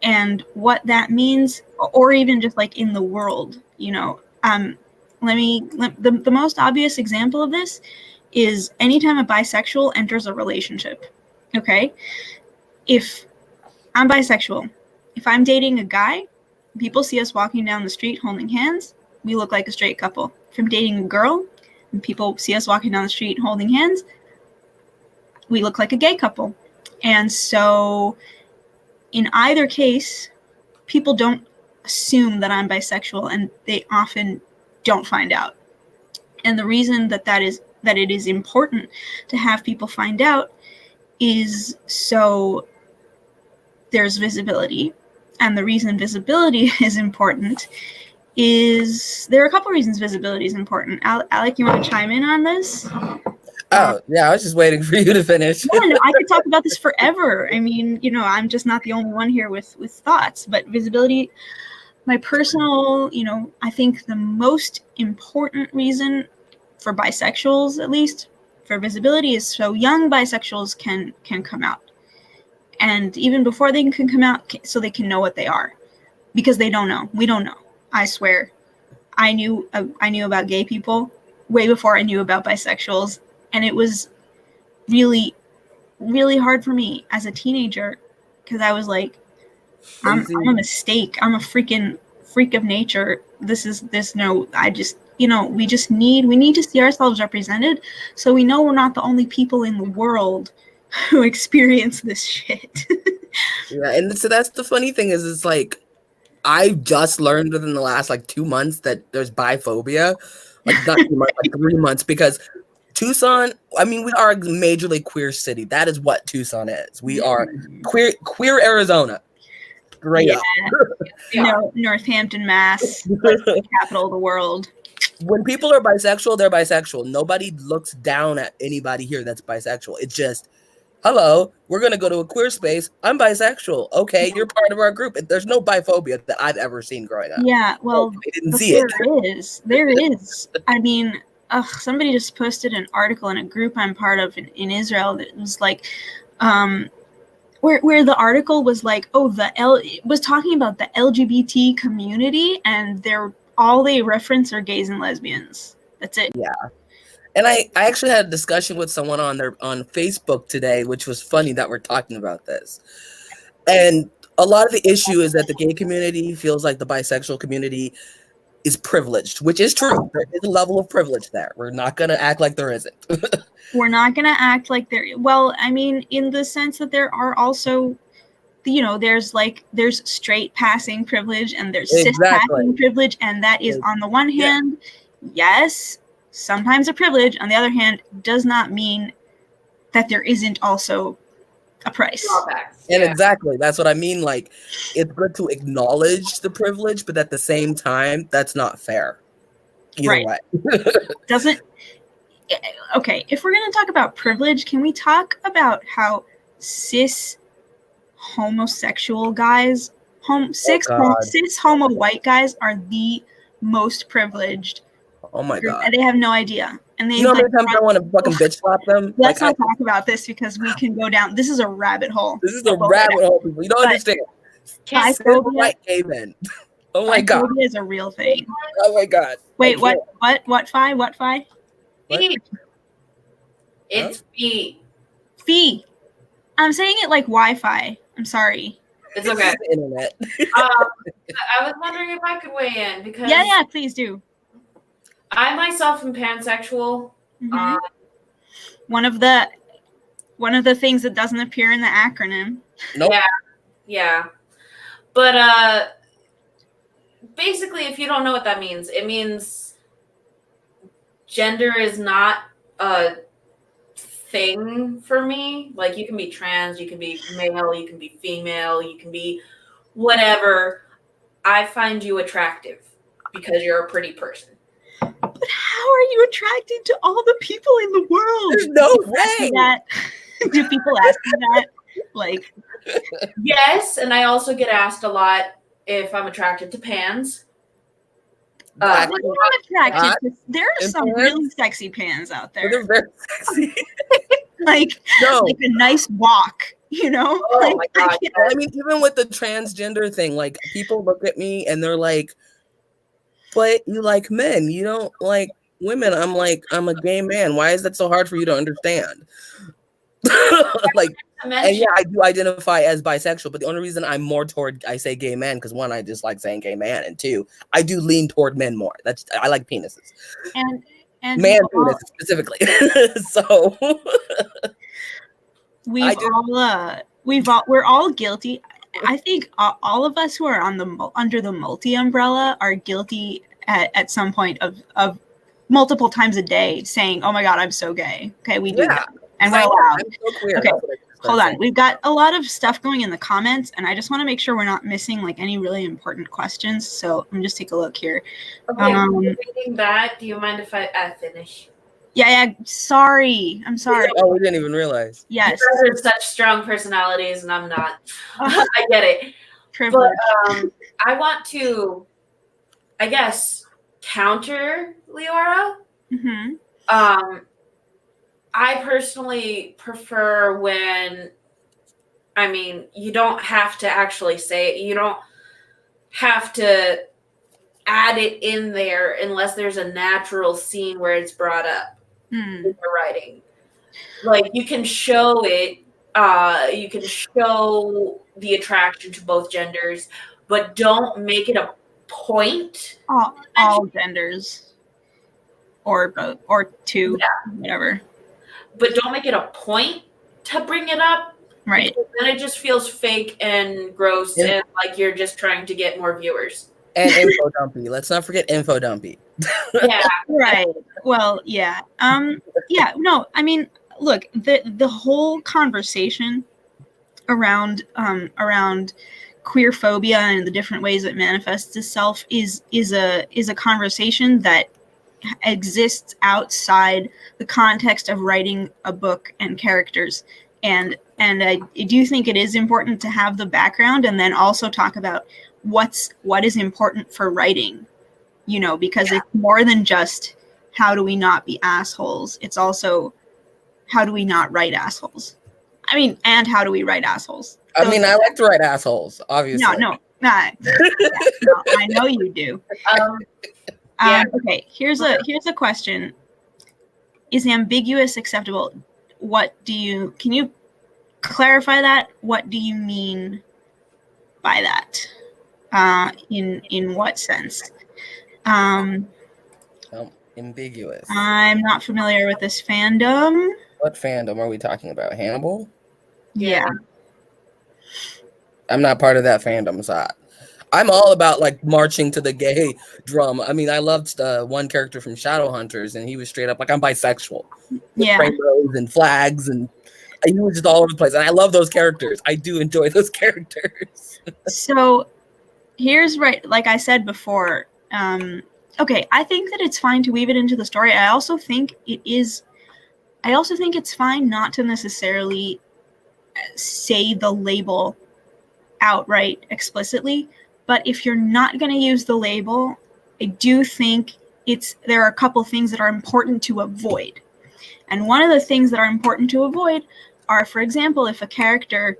And what that means, or even just like in the world, you know, the most obvious example of this is anytime a bisexual enters a relationship. Okay, if I'm bisexual, if I'm dating a guy, people see us walking down the street holding hands, we look like a straight couple. If I'm dating a girl and people see us walking down the street holding hands, we look like a gay couple. And so in either case, people don't assume that I'm bisexual, and they often don't find out. And the reason that it is important to have people find out is so there's visibility. And the reason visibility is important is there are a couple reasons visibility is important. Alec, you want to chime in on this?
Oh, yeah, I was just waiting for you to finish.
Yeah, no, I could talk about this forever. I mean, I'm just not the only one here with thoughts, but visibility, my personal, I think the most important reason for bisexuals, at least for visibility, is so young bisexuals can come out. And even before they can come out, so they can know what they are, because they don't know. We don't know. I swear, I knew about gay people way before I knew about bisexuals, and it was really, really hard for me as a teenager, because I was like, I'm a mistake. I'm a freaking freak of nature. We need to see ourselves represented, so we know we're not the only people in the world who experience this shit.
Yeah, and so that's the funny thing is, it's like, I just learned within the last 2 months that there's biphobia. Not 2 months, 3 months, because Tucson, I mean, we are a majorly queer city. That is what Tucson is. We are queer Arizona. Straight up.
Northampton, Mass, the capital of the world.
When people are bisexual, they're bisexual. Nobody looks down at anybody here that's bisexual. It's just, hello, we're going to go to a queer space. I'm bisexual. Okay, you're part of our group. There's no biphobia that I've ever seen growing up.
Yeah, well,
I didn't see it.
There is. I mean, somebody just posted an article in a group I'm part of in Israel that was like, where the article was like, it was talking about the LGBT community, and all they reference are gays and lesbians. That's it.
Yeah. And I actually had a discussion with someone on Facebook today, which was funny that we're talking about this. And a lot of the issue is that the gay community feels like the bisexual community is privileged, which is true. There is a level of privilege there. We're not going to act like there isn't.
We're not going to act like there. Well, I mean, in the sense that there are also, there's straight passing privilege, and there's cis passing privilege, and that is on the one hand, yes, sometimes a privilege. On the other hand, does not mean that there isn't also a price.
And exactly, that's what I mean. It's good to acknowledge the privilege, but at the same time, that's not fair. Either way.
Okay, if we're going to talk about privilege, can we talk about how cis homosexual guys, cis homo white guys are the most privileged?
Oh my God.
And they have no idea. And they,
how many times I want to fucking bitch slap them?
Let's not talk about this, because we can go down. This is a rabbit hole.
This is a rabbit hole, people. You don't understand. White gay men. Oh my God.
Biphobia is a real thing.
Oh my God.
Wait, what Fi? What Fi?
It's Fi.
Fi. I'm saying it like Wi-Fi. I'm sorry.
It's okay.
Internet.
I was wondering if I could weigh in, because
yeah, please do.
I myself am pansexual.
Mm-hmm. One of the things that doesn't appear in the acronym.
Nope.
Yeah. But basically, if you don't know what that means, it means gender is not a thing for me. Like, you can be trans, you can be male, you can be female, you can be whatever. I find you attractive because you're a pretty person.
But how are you attracted to all the people in the world?
There's no way.
Do people ask you that?
Yes, and I also get asked a lot if I'm attracted to pans.
There are some really sexy pans out there.
They're very sexy.
Like a nice walk,
Oh my God.
I mean, even with the transgender thing, people look at me and they're like, but you like men, you don't like women. I'm like, I'm a gay man. Why is that so hard for you to understand? And yeah, I do identify as bisexual, but the only reason I'm more toward, I say gay man, because one, I just like saying gay man, and two, I do lean toward men more. I like penises.
And
man penises specifically. So
we're all guilty. I think all of us who are under the multi umbrella are guilty at some point of multiple times a day saying, "Oh my God, I'm so gay." Okay, we do that, and we're allowed.
I'm so queer.
Okay, hold on.
Saying.
We've got a lot of stuff going in the comments, and I just want to make sure we're not missing like any really important questions. So let me just take a look here.
Okay, reading that. Do you mind if I finish?
Yeah. Sorry, I'm sorry.
Oh, we didn't even realize.
Yes,
you guys are such strong personalities, and I'm not. I get it.
Privilege.
But I want to, I guess, counter Liora.
Mm-hmm.
I personally prefer when, I mean, you don't have to actually say it. You don't have to add it in there unless there's a natural scene where it's brought up in the writing. Like, you can show it, you can show the attraction to both genders, but don't make it a point.
All genders. Or both, or two, whatever.
But don't make it a point to bring it up.
Right.
Then it just feels fake and gross and like you're just trying to get more viewers.
And info dumpy. Let's not forget info dumpy.
Yeah.
Right. Well, yeah. Yeah, no, I mean, look, the whole conversation around queer phobia and the different ways it manifests itself is a conversation that exists outside the context of writing a book and characters, and I do think it is important to have the background and then also talk about what is important for writing, because it's more than just how do we not be assholes. It's also how do we not write assholes. I mean, and how do we write assholes?
I mean, I like to write assholes, obviously.
No, I know you do. Okay, here's a question. Is ambiguous acceptable? Can you clarify that? What do you mean by that? In what sense?
Ambiguous.
I'm not familiar with this fandom.
What fandom are we talking about? Hannibal?
Yeah.
I'm not part of that fandom, so I'm all about like marching to the gay drum. I mean, I loved one character from Shadowhunters, and he was straight up like, I'm bisexual.
Yeah.
Rainbows and flags, and he was just all over the place. And I love those characters. I do enjoy those characters. So
here's like I said before. Okay, I think that it's fine to weave it into the story. I also think it's fine not to necessarily say the label outright explicitly. But if you're not going to use the label, I do think there are a couple things that are important to avoid. And one of the things that are important to avoid are, for example, if a character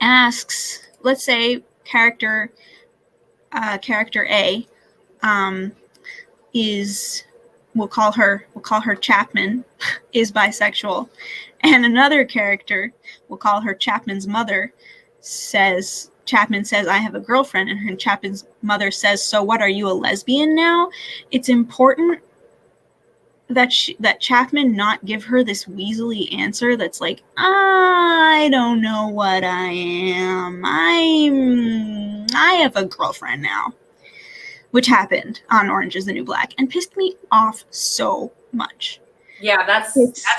asks, let's say character A we'll call her Chapman, is bisexual, and another character, we'll call her Chapman's mother, Chapman says, I have a girlfriend, and her Chapman's mother says, so what, are you a lesbian now? It's important that Chapman not give her this weaselly answer that's like, I don't know what I am. I have a girlfriend now. Which happened on Orange is the New Black and pissed me off so much.
Yeah, that's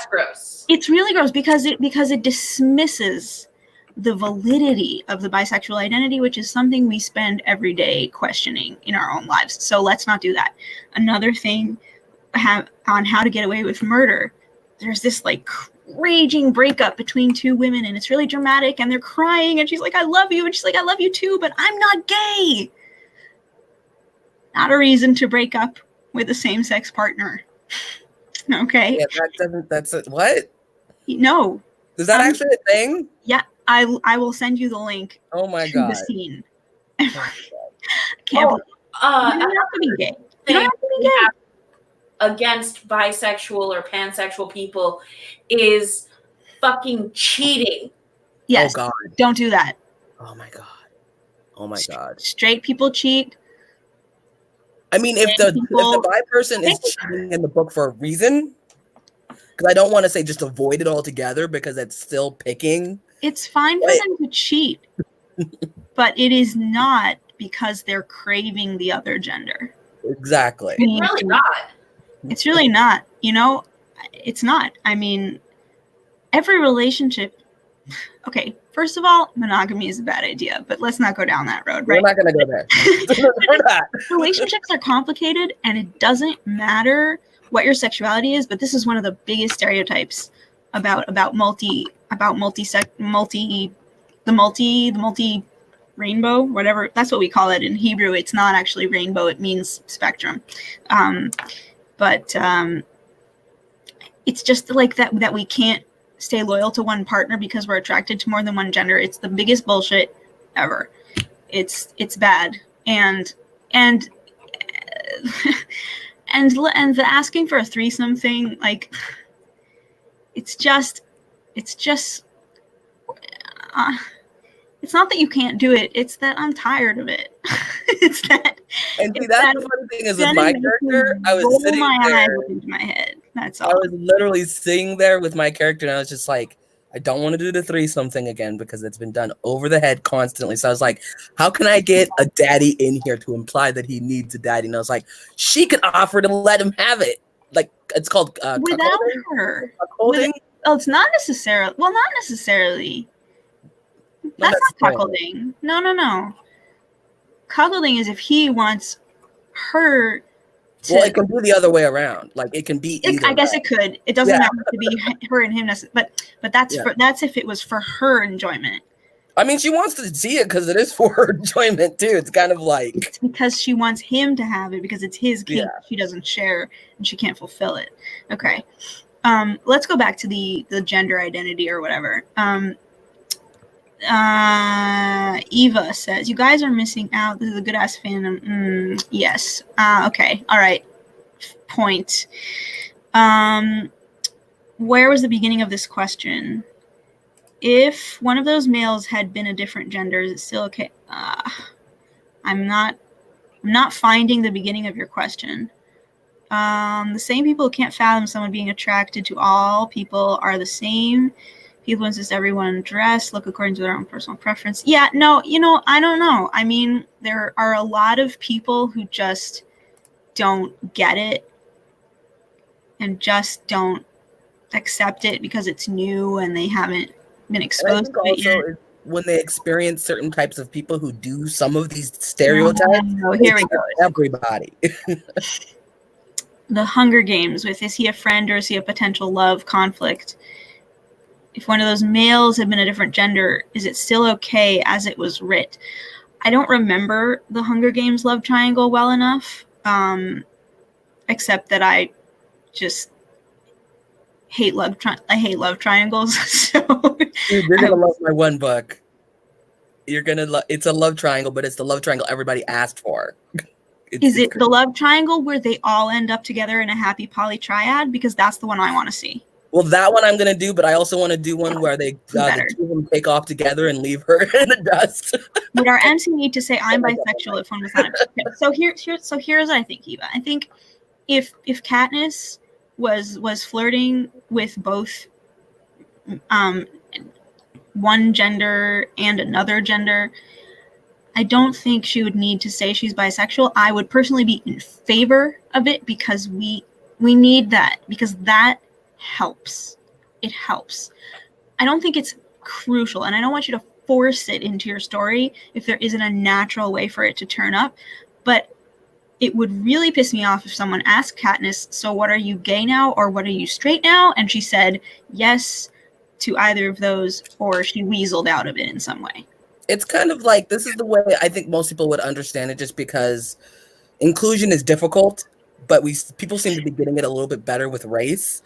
gross.
It's really gross because it dismisses the validity of the bisexual identity, which is something we spend every day questioning in our own lives. So let's not do that. Another thing on How to Get Away with Murder, there's this like raging breakup between two women, and it's really dramatic, and they're crying, and she's like, I love you, and she's like, I love you too, but I'm not gay. Not a reason to break up with a same-sex partner. Okay?
Yeah, that's what?
No.
Is that actually a thing?
Yeah, I will send you the link.
Oh my
to
God.
The scene.
You
don't have to be gay. You don't have to be gay.
Against bisexual or pansexual people is fucking cheating.
Yes.
Oh God.
Don't do that.
Oh my God. Oh my God.
Straight people cheat.
I mean, if the bi person is cheating in the book for a reason, Because I don't want to say just avoid it altogether because it's still picking.
It's fine for them to cheat, but it is not because they're craving the other gender.
Exactly.
It's really not.
It's really not. You know, it's not. I mean, every relationship. Okay, first of all, monogamy is a bad idea, but let's not go down that road, right?
We're not going to go there. We're not.
Relationships are complicated, and it doesn't matter what your sexuality is, but this is one of the biggest stereotypes about multi rainbow, whatever. That's what we call it in Hebrew. It's not actually rainbow. It means spectrum. But it's just like that we can't stay loyal to one partner because we're attracted to more than one gender. It's the biggest bullshit ever. It's bad. And and the asking for a threesome thing, like, it's not that you can't do it. It's that I'm tired of it. It's that.
And see, that's the funny thing is with my character, I was sitting there.
Into my head. That's all.
I was literally sitting there with my character, and I was just like, I don't want to do the threesome thing again because it's been done over the head constantly. So I was like, how can I get a daddy in here to imply that he needs a daddy? And I was like, she could offer to let him have it. Like, it's called
without her. It's not necessarily. Well, not necessarily. That's not cuckolding. No. Cuckolding is if he wants her to.
Well, it can be the other way around. Like, it can be either
I guess
way.
it could. It doesn't have to be her and him, but that's that's if it was for her enjoyment.
I mean, she wants to see it because it is for her enjoyment too. It's kind of like
it's because she wants him to have it because it's his kink. Yeah. She doesn't share and she can't fulfill it. Okay, let's go back to the gender identity or whatever. Eva says, you guys are missing out. This is a good ass fandom. Yes. Okay. All right. Point. Where was the beginning of this question? If one of those males had been a different gender, is it still okay? I'm not finding the beginning of your question. The same people who can't fathom someone being attracted to all people are the same. People insist everyone dress, look according to their own personal preference. Yeah, no, I don't know. I mean, there are a lot of people who just don't get it and just don't accept it because it's new and they haven't been exposed to it yet.
When they experience certain types of people who do some of these stereotypes,
here we go.
Everybody.
The Hunger Games with, is he a friend or is he a potential love conflict? If one of those males had been a different gender, is it still okay as it was writ? I don't remember the Hunger Games love triangle well enough, except that I just hate love triangles. So
dude, you're gonna love my one book. You're gonna it's a love triangle, but it's the love triangle everybody asked for.
Is it the love triangle where they all end up together in a happy poly triad? Because that's the one I want to see.
Well, that one I'm going to do, but I also want to do one where the two of them take off together and leave her in the dust.
Would our MC need to say, I'm bisexual if one was not? So here's what I think, Eva. I think if Katniss was flirting with both one gender and another gender, I don't think she would need to say she's bisexual. I would personally be in favor of it because we need that, because that helps. It helps. I don't think it's crucial, and I don't want you to force it into your story if there isn't a natural way for it to turn up. But it would really piss me off if someone asked Katniss, so what, are you gay now or what, are you straight now? And she said yes to either of those, or she weaseled out of it in some way.
It's kind of like, this is the way I think most people would understand it, just because inclusion is difficult, but people seem to be getting it a little bit better with race.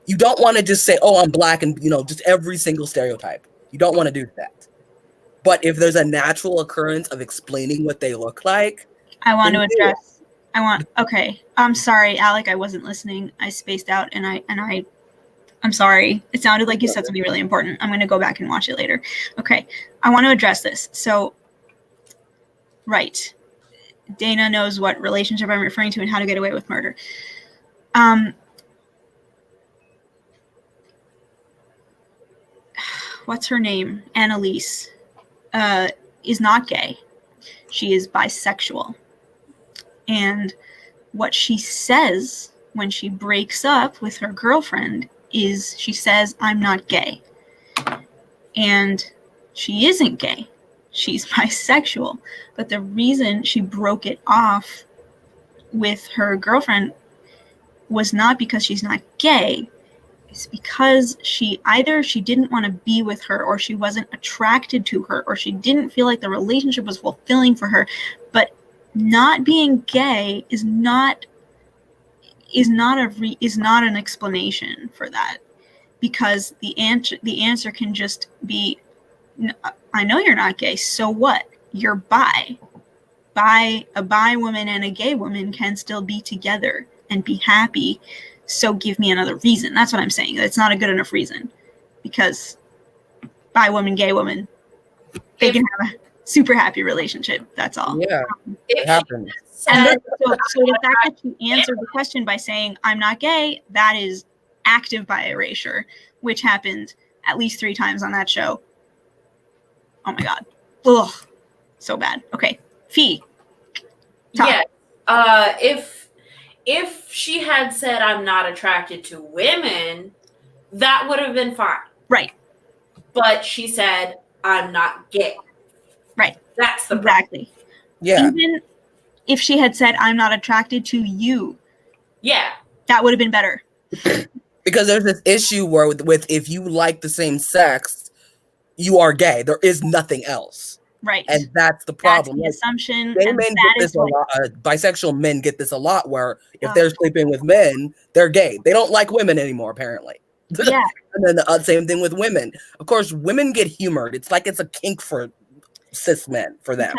You don't want to just say, oh, I'm black, and just every single stereotype. You don't want to do that. But if there's a natural occurrence of explaining what they look like,
okay. I'm sorry, Alec, I wasn't listening. I spaced out and I'm sorry. It sounded like you said something really important. I'm going to go back and watch it later. Okay. I want to address this. So, right. Dana knows what relationship I'm referring to and how to get away with murder. what's her name? Annalise, is not gay. She is bisexual. And what she says when she breaks up with her girlfriend is she says, I'm not gay. And she isn't gay. She's bisexual. But the reason she broke it off with her girlfriend was not because she's not gay. It's because she didn't want to be with her, or she wasn't attracted to her, or she didn't feel like the relationship was fulfilling for her. But not being gay is not an explanation for that, because the answer can just be, I know you're not gay, so what? You're bi. A bi woman and a gay woman can still be together and be happy. So give me another reason. That's what I'm saying. It's not a good enough reason, because bi woman, gay woman, they can have a super happy relationship. That's all.
Yeah, it happens.
And then, so the fact that she answered the question by saying, I'm not gay, that is active bi erasure, which happened at least 3 times on that show. Oh my God. Ugh. So bad. Okay. Fi.
Yeah. If she had said, I'm not attracted to women, that would have been fine.
Right.
But she said, I'm not gay.
Right.
That's the
exactly.
problem.
Yeah.
Even if she had said, I'm not attracted to you.
Yeah.
That would have been better.
Because there's this issue where with if you like the same sex, you are gay. There is nothing else.
Right.
And that's the problem.
That's the assumption.
Gay
and
men
that
get this
is
a
what,
lot. Bisexual men get this a lot, where if they're sleeping with men, they're gay. They don't like women anymore, apparently.
Yeah.
And then the same thing with women. Of course, women get humored. It's like it's a kink for cis men for them.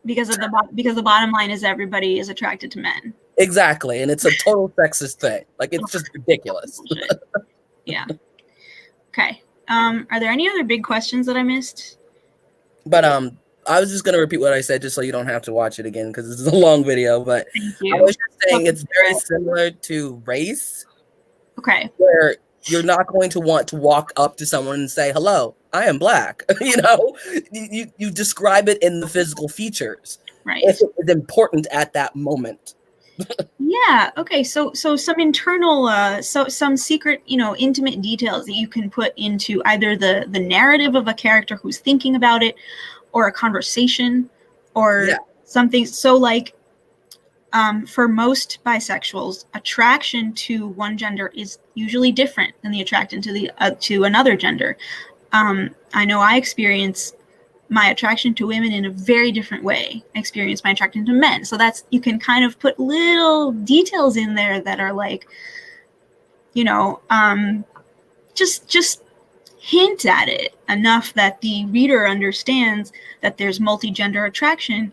Because the bottom line is everybody is attracted to men.
Exactly, and it's a total sexist thing. Like, it's just ridiculous.
Yeah. Okay. Are there any other big questions that I missed?
But I was just gonna repeat what I said, just so you don't have to watch it again, because this is a long video. But
Thank you.
I was just saying it's very similar to race.
Okay.
Where you're not going to want to walk up to someone and say, "Hello, I am black." You know, you describe it in the physical features.
Right.
If it is important at that moment.
Yeah. Okay. So some internal, some secret, intimate details that you can put into either the narrative of a character who's thinking about it, or a conversation, or something. So like, for most bisexuals, attraction to one gender is usually different than the attraction to another gender. I know I experience my attraction to women in a very different way. I experience my attraction to men. So you can kind of put little details in there that are like, just hint at it enough that the reader understands that there's multi-gender attraction.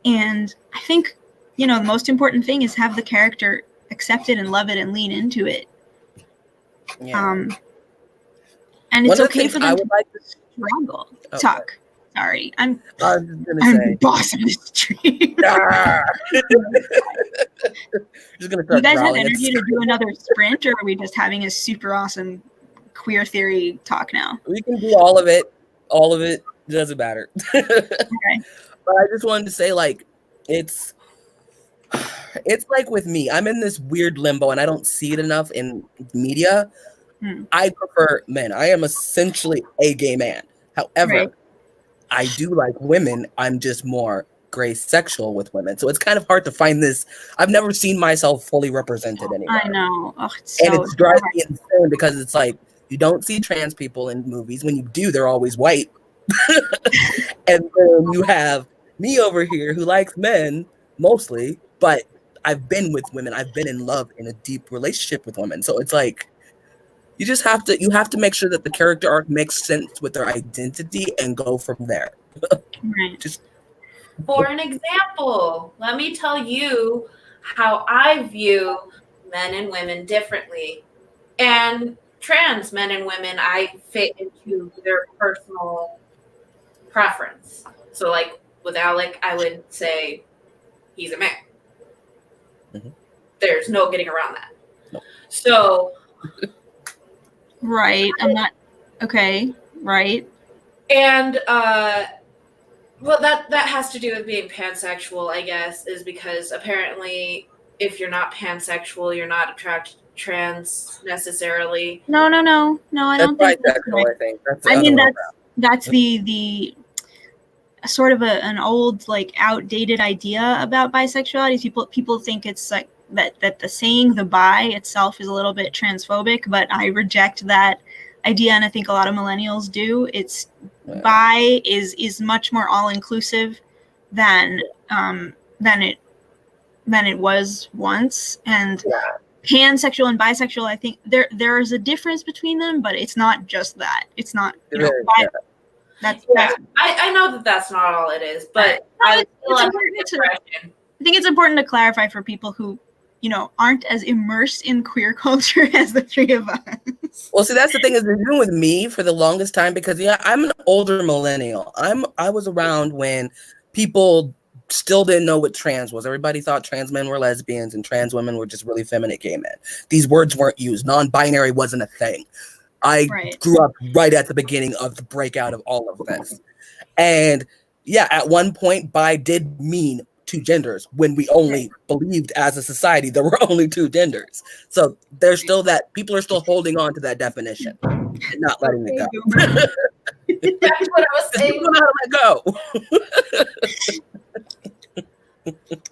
And I think, the most important thing is have the character accept it and love it and lean into it.
Yeah.
And it's okay for them to struggle.
Oh,
talk. Sorry, I'm
the
boss of this stream.
Just gonna
You guys have
growling.
energy to do another sprint, or are we just having a super awesome queer theory talk now?
We can do all of it. All of it doesn't matter.
Okay.
But I just wanted to say, like, it's like with me. I'm in this weird limbo, and I don't see it enough in media. I prefer men. I am essentially a gay man. However, I do like women. I'm just more gray sexual with women. So it's kind of hard to find this. I've never seen myself fully represented anywhere.
I know. Oh, it's
driving me insane, because it's like, you don't see trans people in movies. When you do, they're always white. And then you have me over here who likes men mostly, but I've been with women. I've been in love in a deep relationship with women. So it's like, you have to make sure that the character arc makes sense with their identity and go from there.
Right.
For an example, let me tell you how I view men and women differently. And trans men and women, I fit into their personal preference. So like with Alec, I would say he's a man.
Mm-hmm.
There's no getting around that.
No.
So
Right. I'm not okay. Right.
And well, that has to do with being pansexual, I guess, is because apparently if you're not pansexual, you're not attracted to trans necessarily.
No, I don't think that's
bisexual,
right.
I think. That's
I mean,
other way
that's the sort of an old, like, outdated idea about bisexuality. People think it's like that the saying the bi itself is a little bit transphobic, but I reject that idea, and I think a lot of millennials do. It's bi is much more all inclusive than it was once, and pansexual and bisexual, I think there is a difference between them, but it's not just that. It's not, you know, that's
I know that that's not all it is, but I
think it's important to clarify for people who, you know, aren't as immersed in queer culture as the three of us.
Well, see, that's the thing is even with me for the longest time, because I'm an older millennial. I was around when people still didn't know what trans was. Everybody thought trans men were lesbians and trans women were just really feminine gay men. These words weren't used. Non-binary wasn't a thing. I grew up right at the beginning of the breakout of all of this. And yeah, at one point, bi did mean two genders when we only believed as a society there were only two genders. So there's still that, people are still holding on to that definition and not letting it go.
That's what I was saying.
People know how to let go.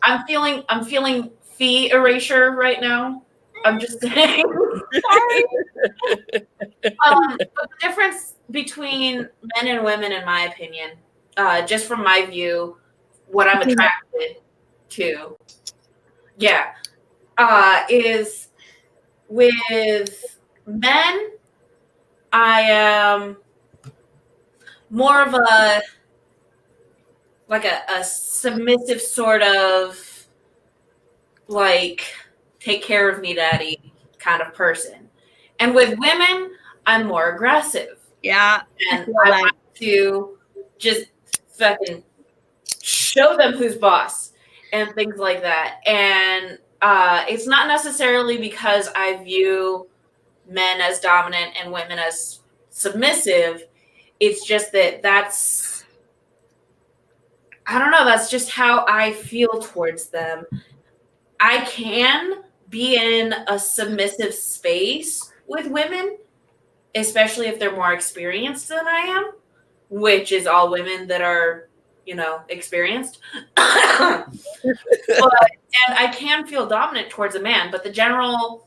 I'm feeling fee erasure right now. I'm just saying. Sorry. But the difference between men and women, in my opinion, just from my view, what I'm attracted to, is with men, I am more of a submissive sort of, like, take care of me, daddy kind of person. And with women, I'm more aggressive.
Yeah.
And I want to just fucking show them who's boss and things like that. And it's not necessarily because I view men as dominant and women as submissive. It's just that's just how I feel towards them. I can be in a submissive space with women, especially if they're more experienced than I am, which is all women that are, you know, experienced. And I can feel dominant towards a man, but the general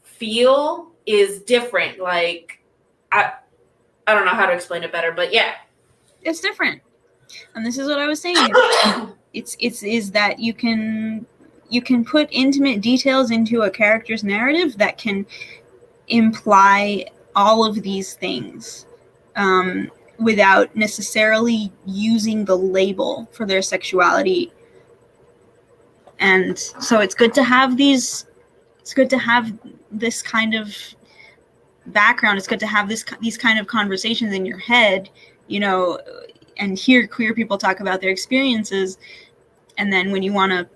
feel is different. Like, I don't know how to explain it better, but yeah.
It's different. And this is what I was saying. It's that you can put intimate details into a character's narrative that can imply all of these things without necessarily using the label for their sexuality. And so it's good to have this kind of background. It's good to have these kind of conversations in your head, you know, and hear queer people talk about their experiences. And then when you want to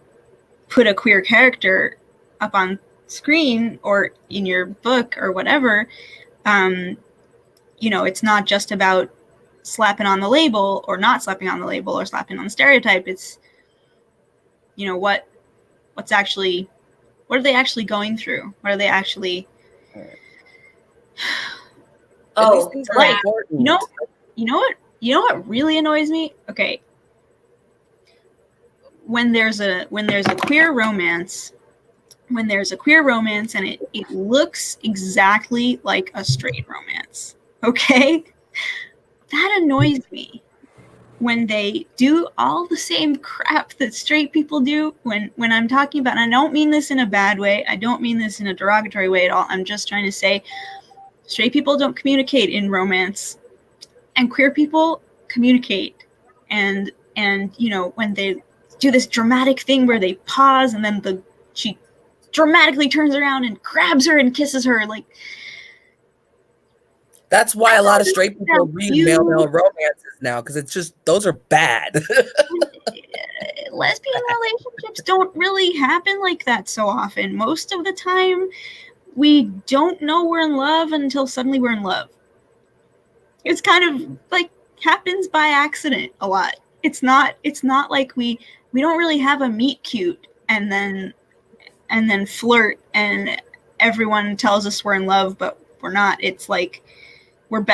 put a queer character up on screen or in your book or whatever, you know, it's not just about slapping on the label or not slapping on the label or slapping on the stereotype. It's, you know, what are they actually going through? What are they actually?
Oh, things are
like,
important.
You know what really annoys me? Okay. When there's a queer romance, and it looks exactly like a straight romance, okay? That annoys me. When they do all the same crap that straight people do, when I'm talking about, and I don't mean this in a bad way, I don't mean this in a derogatory way at all, I'm just trying to say straight people don't communicate in romance, and queer people communicate. And you know, when they do this dramatic thing where they pause and then she dramatically turns around and grabs her and kisses her, like,
that's why a lot of straight people read male romances now, because it's just, those are bad.
Lesbian relationships don't really happen like that so often. Most of the time, we don't know we're in love until suddenly we're in love. it's kind of like happens by accident a lot. It's not like we don't really have a meet cute and then flirt and everyone tells us we're in love, but we're not. It's like we're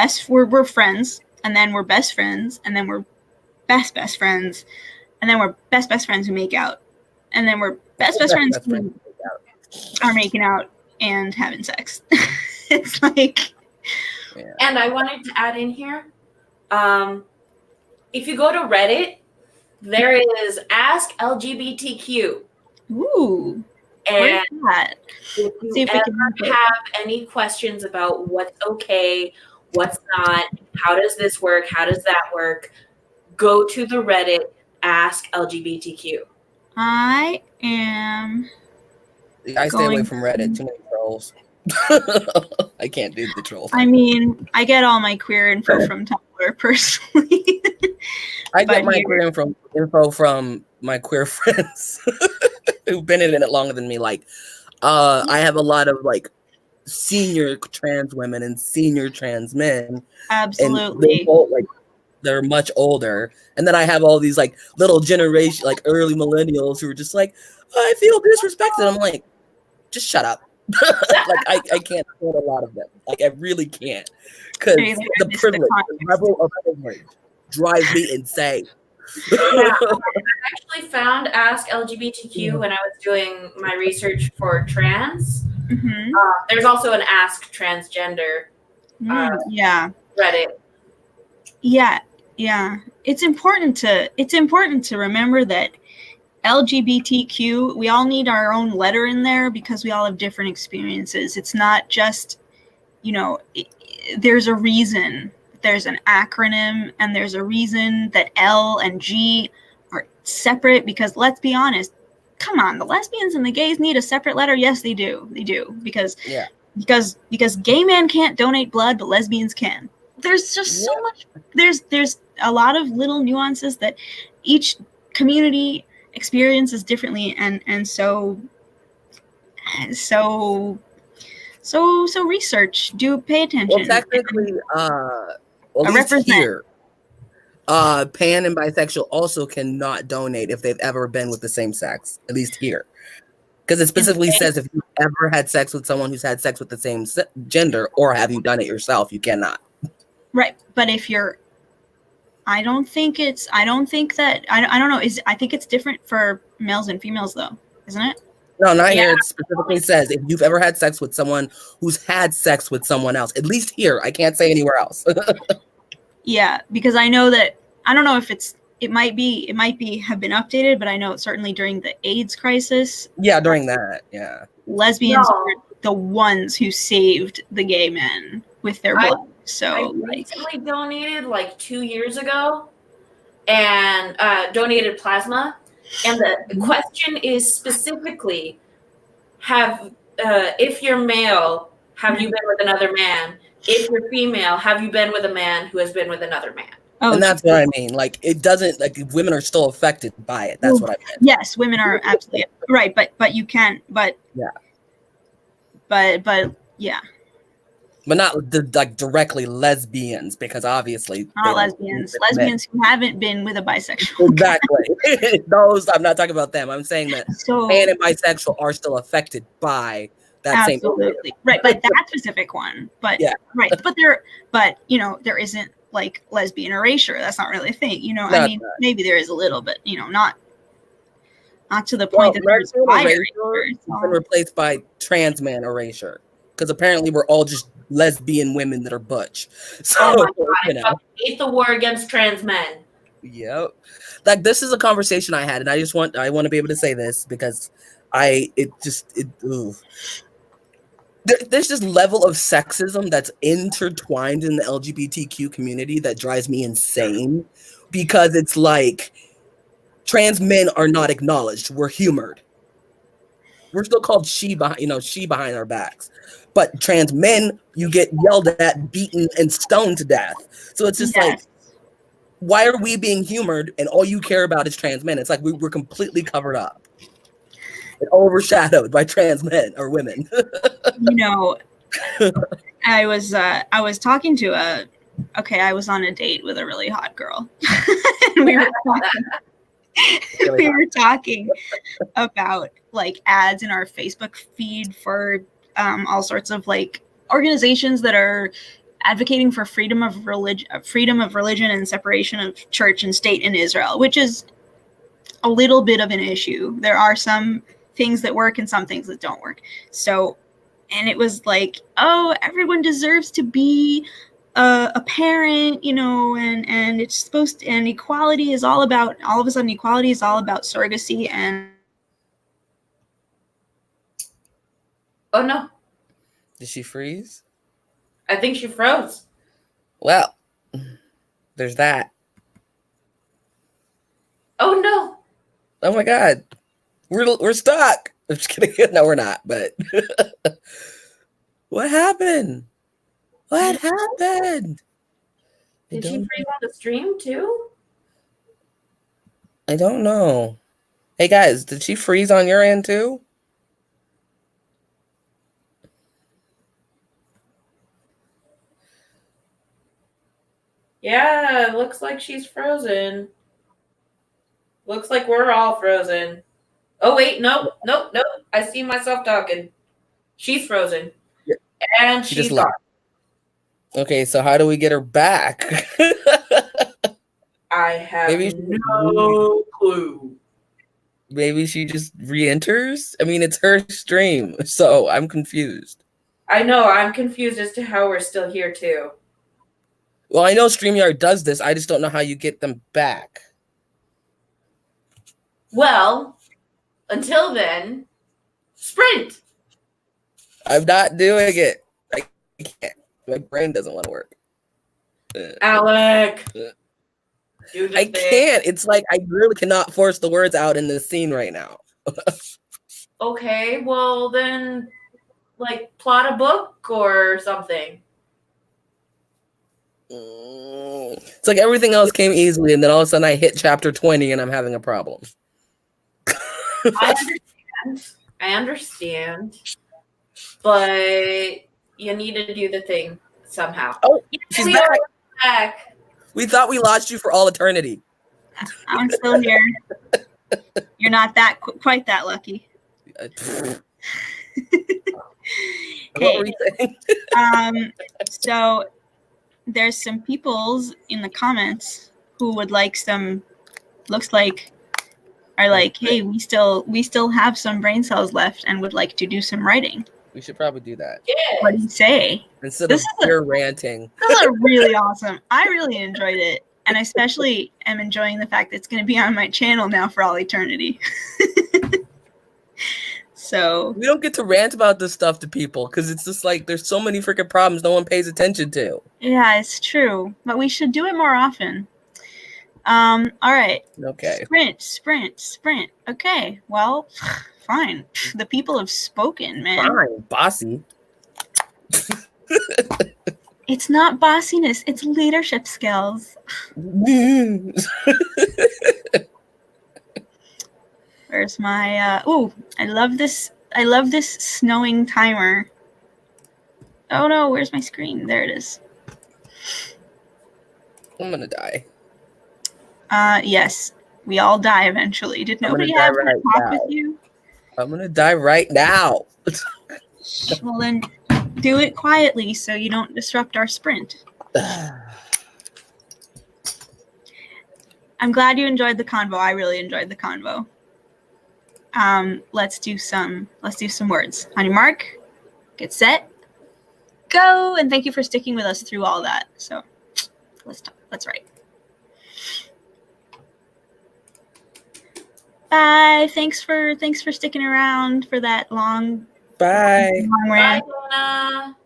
friends, and then we're best friends, and then we're best friends, and then we're best friends who make out, and then we're best friends who are making out and having sex. It's like,
Yeah.
And I wanted to add in here, if you go to Reddit, there is Ask LGBTQ.
ooh,
And
where's that?
if
See
you
if we can
ever have any questions about what's okay, what's not, how does this work, how does that work, go to the Reddit Ask LGBTQ.
I
stay away from Reddit. Too many trolls. I can't do the trolls.
I mean, I get all my queer info from Tumblr personally.
I get my
here-
queer info from my queer friends who've been in it longer than me. Like, I have a lot of like senior trans women and senior trans men.
Absolutely.
And both, like, they're much older. And then I have all these like little generation, like early millennials who are just like, I feel disrespected. I'm like, just shut up. Like I can't hold a lot of them. Like I really can't, because the privilege, the level of privilege drives me insane.
Yeah, I actually found Ask LGBTQ when I was doing my research for trans.
Mm-hmm.
There's also an Ask Transgender
Yeah.
Reddit.
Yeah. It's important to remember that LGBTQ, we all need our own letter in there because we all have different experiences. It's not just, there's a reason. There's an acronym, and there's a reason that L and G are separate, because let's be honest, come on, the lesbians and the gays need a separate letter. Yes, they do. Because gay men can't donate blood, but lesbians can. There's just so much. There's a lot of little nuances that each community experiences differently, and so research, pay attention.
Well, technically, at least here, pan and bisexual also cannot donate if they've ever been with the same sex, at least here, because it specifically says if you've ever had sex with someone who's had sex with the same gender, or have you done it yourself, you cannot.
Right, but if you're, I don't think I don't know. I think it's different for males and females, though, isn't it?
No, not here. It specifically says if you've ever had sex with someone who's had sex with someone else, at least here. I can't say anywhere else.
Yeah, because I know that, I don't know if it might be have been updated, but I know certainly during the AIDS crisis.
Yeah, during that, yeah.
Lesbians were the ones who saved the gay men with their blood.
I recently donated like 2 years ago, and donated plasma. And the question is specifically, if you're male, have you been with another man? If you're female, have you been with a man who has been with another man?
Oh, and that's what I mean. Like, it doesn't, like, women are still affected by it. That's what I meant.
Yes, women are absolutely right, but you can't. But
yeah.
But yeah.
But not like directly lesbians, because obviously
not lesbians. Lesbians who haven't been with a bisexual.
Exactly. Those, I'm not talking about them. I'm saying that pan and bisexual are still affected by that same.
Absolutely. Right, but that specific one. But yeah. Right. But there isn't like lesbian erasure. That's not really a thing. I mean, maybe there is a little, but not to the point that there's
erasure has been replaced by trans man erasure. Because apparently we're all just lesbian women that are butch. So
I hate the war against trans men.
Yep. Like, this is a conversation I had, and I want to be able to say this because there's this level of sexism that's intertwined in the LGBTQ community that drives me insane, because it's like trans men are not acknowledged. We're humored. We're still called she behind our backs. But trans men, you get yelled at, beaten, and stoned to death. So it's just like, why are we being humored and all you care about is trans men? It's like we're completely covered up and overshadowed by trans men or women.
I was talking to okay, I was on a date with a really hot girl. And we were talking about like ads in our Facebook feed for all sorts of like organizations that are advocating for freedom of religion and separation of church and state in Israel, which is a little bit of an issue. There are some things that work and some things that don't work. So, and it was like, oh, everyone deserves to be a parent, you know, and it's supposed to, and equality is all about, all of a sudden equality is all about surrogacy. And
Oh no,
Did she freeze?
I think she froze.
Well, there's that.
Oh no.
Oh my God. We're stuck. I'm just kidding. No, we're not, but what happened? What happened?
Did she freeze on the stream too?
I don't know. Hey guys, did she freeze on your end too?
Yeah, it looks like she's frozen. Looks like we're all frozen. Oh wait, nope. I see myself talking. She's frozen.
Yeah.
And
She
she's
just
gone.
left. Okay, so how do we get her back?
I have
Maybe
no clue.
Maybe she just re-enters? I mean, it's her stream, so I'm confused.
I know, I'm confused as to how we're still here too.
Well, I know StreamYard does this. I just don't know how you get them back.
Well, until then, sprint.
I'm not doing it. I can't. My brain doesn't want to work.
Alec. Do the
I
thing.
can't. It's like I really cannot force the words out in this scene right now.
Okay, well then, like, plot a book or something.
It's like everything else came easily, and then all of a sudden I hit chapter 20 and I'm having a problem.
I understand. But you need to do the thing somehow.
Oh,
Yeah,
she's
we
back.
are back.
We thought we lost you for all eternity.
I'm still here. You're not that quite that lucky.
What were we saying?
So there's some peoples in the comments who would like some, looks like, are like, hey, we still have some brain cells left and would like to do some writing.
We should probably do that.
Yeah.
What do you say?
Instead of pure ranting.
This is really awesome. I really enjoyed it. And I especially am enjoying the fact that it's going to be on my channel now for all eternity. So
we don't get to rant about this stuff to people because it's just like there's so many freaking problems no one pays attention to.
Yeah, it's true. But we should do it more often. All right.
Okay.
Sprint. Okay. Well, fine. The people have spoken, man.
Fine, bossy.
It's not bossiness, it's leadership skills. Where's my I love this snowing timer. Oh no, where's my screen? There it is.
I'm gonna die.
Yes. We all die eventually. Did nobody have to talk with you?
I'm gonna die right now.
Well then do it quietly so you don't disrupt our sprint. I'm glad you enjoyed the convo. I really enjoyed the convo. Let's do some words. On your mark, get set, go, and thank you for sticking with us through all that. So let's write. Bye. Thanks for sticking around for that long
Bye.
rant.
Bye, Donna.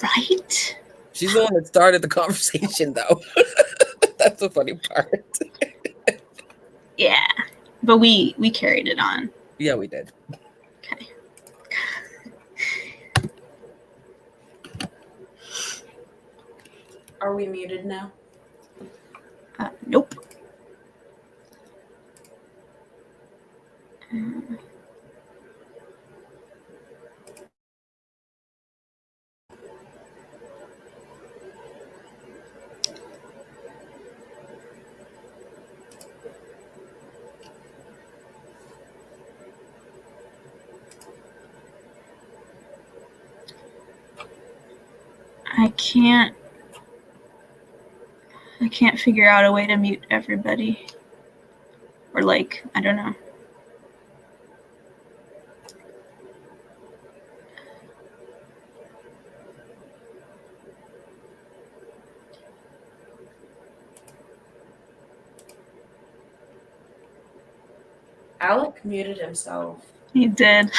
Right?
She's the one that started the conversation, though. That's the funny part.
Yeah, but we carried it on.
Yeah, we did.
Okay.
Are we muted now?
Nope. can't figure out a way to mute everybody. Or like, I don't know.
Alec muted himself.
He did.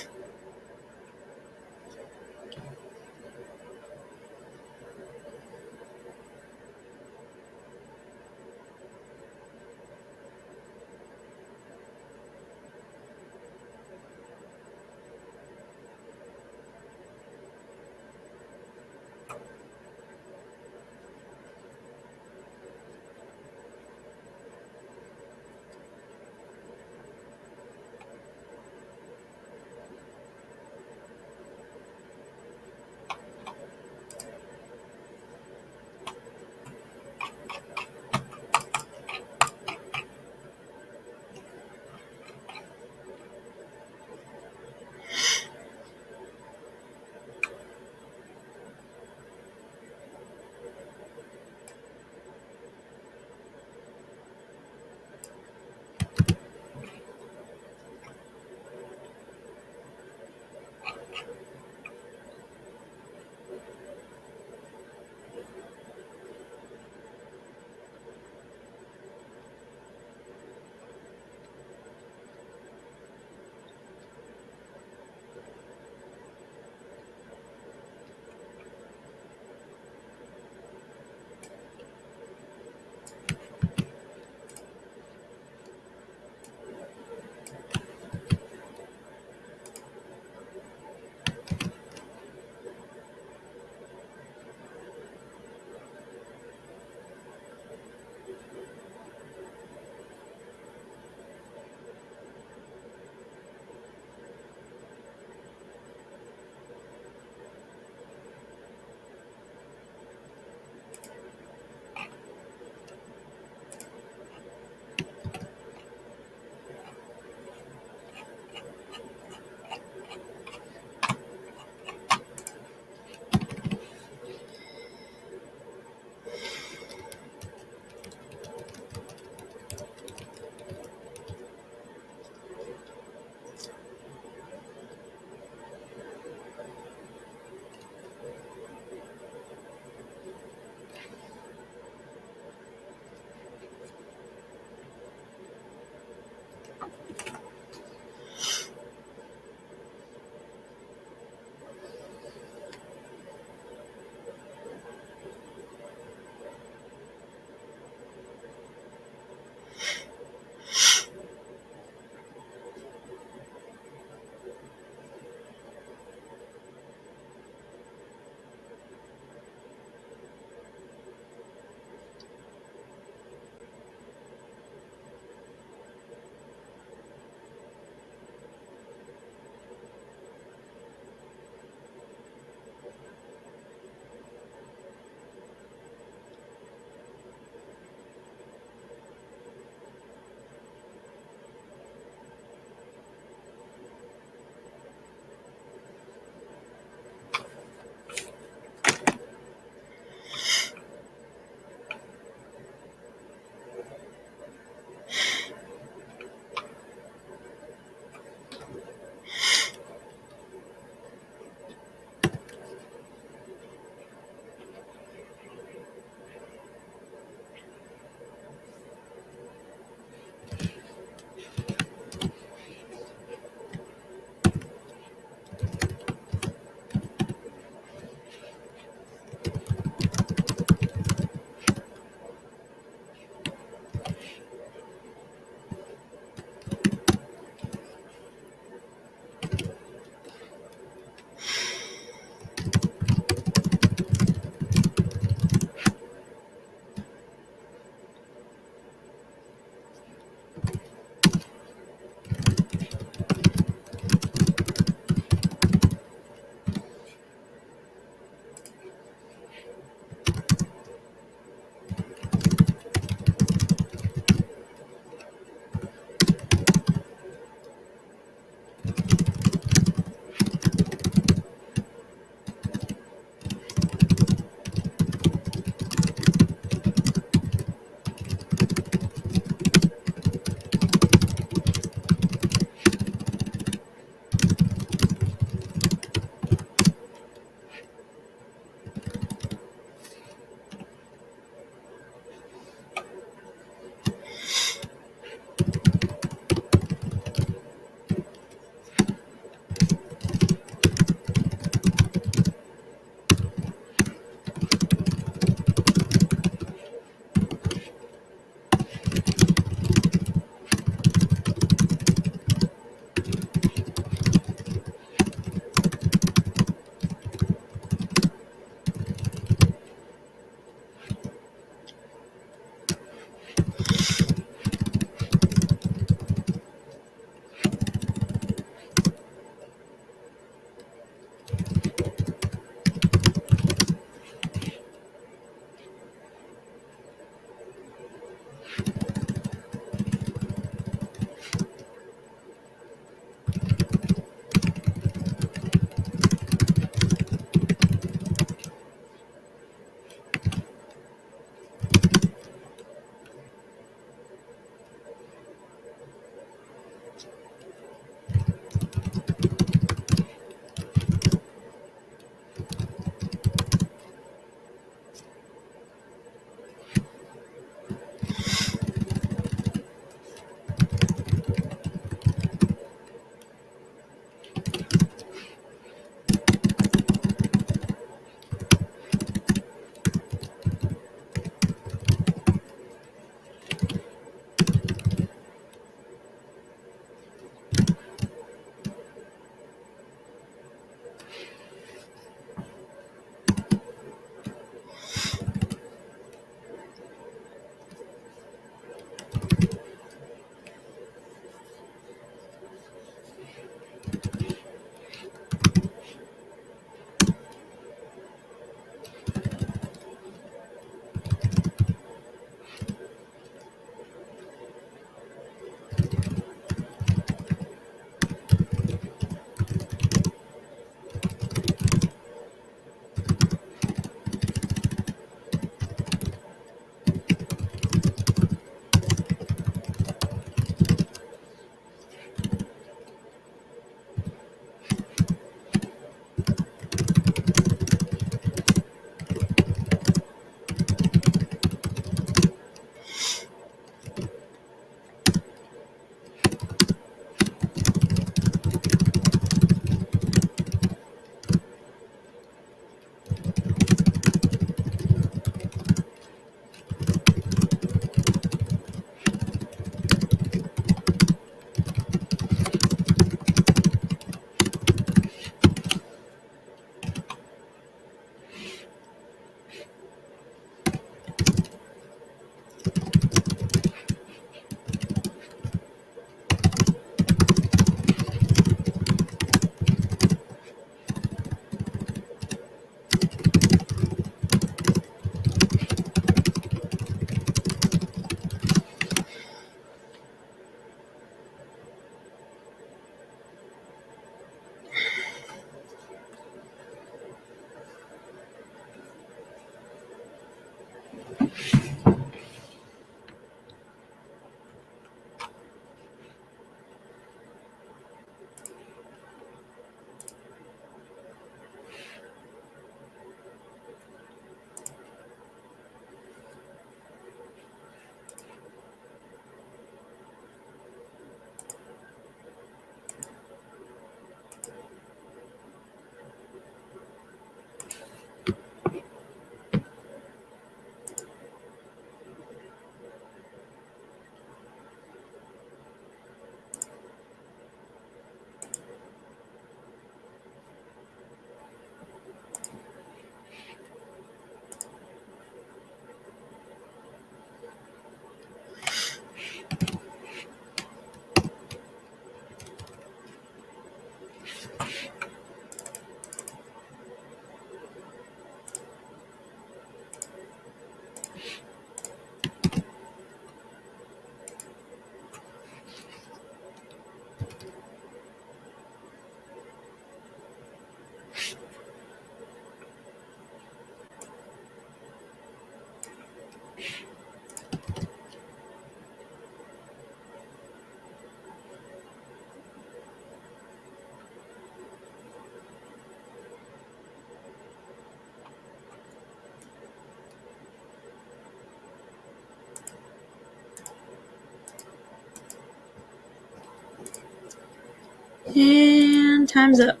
And time's up.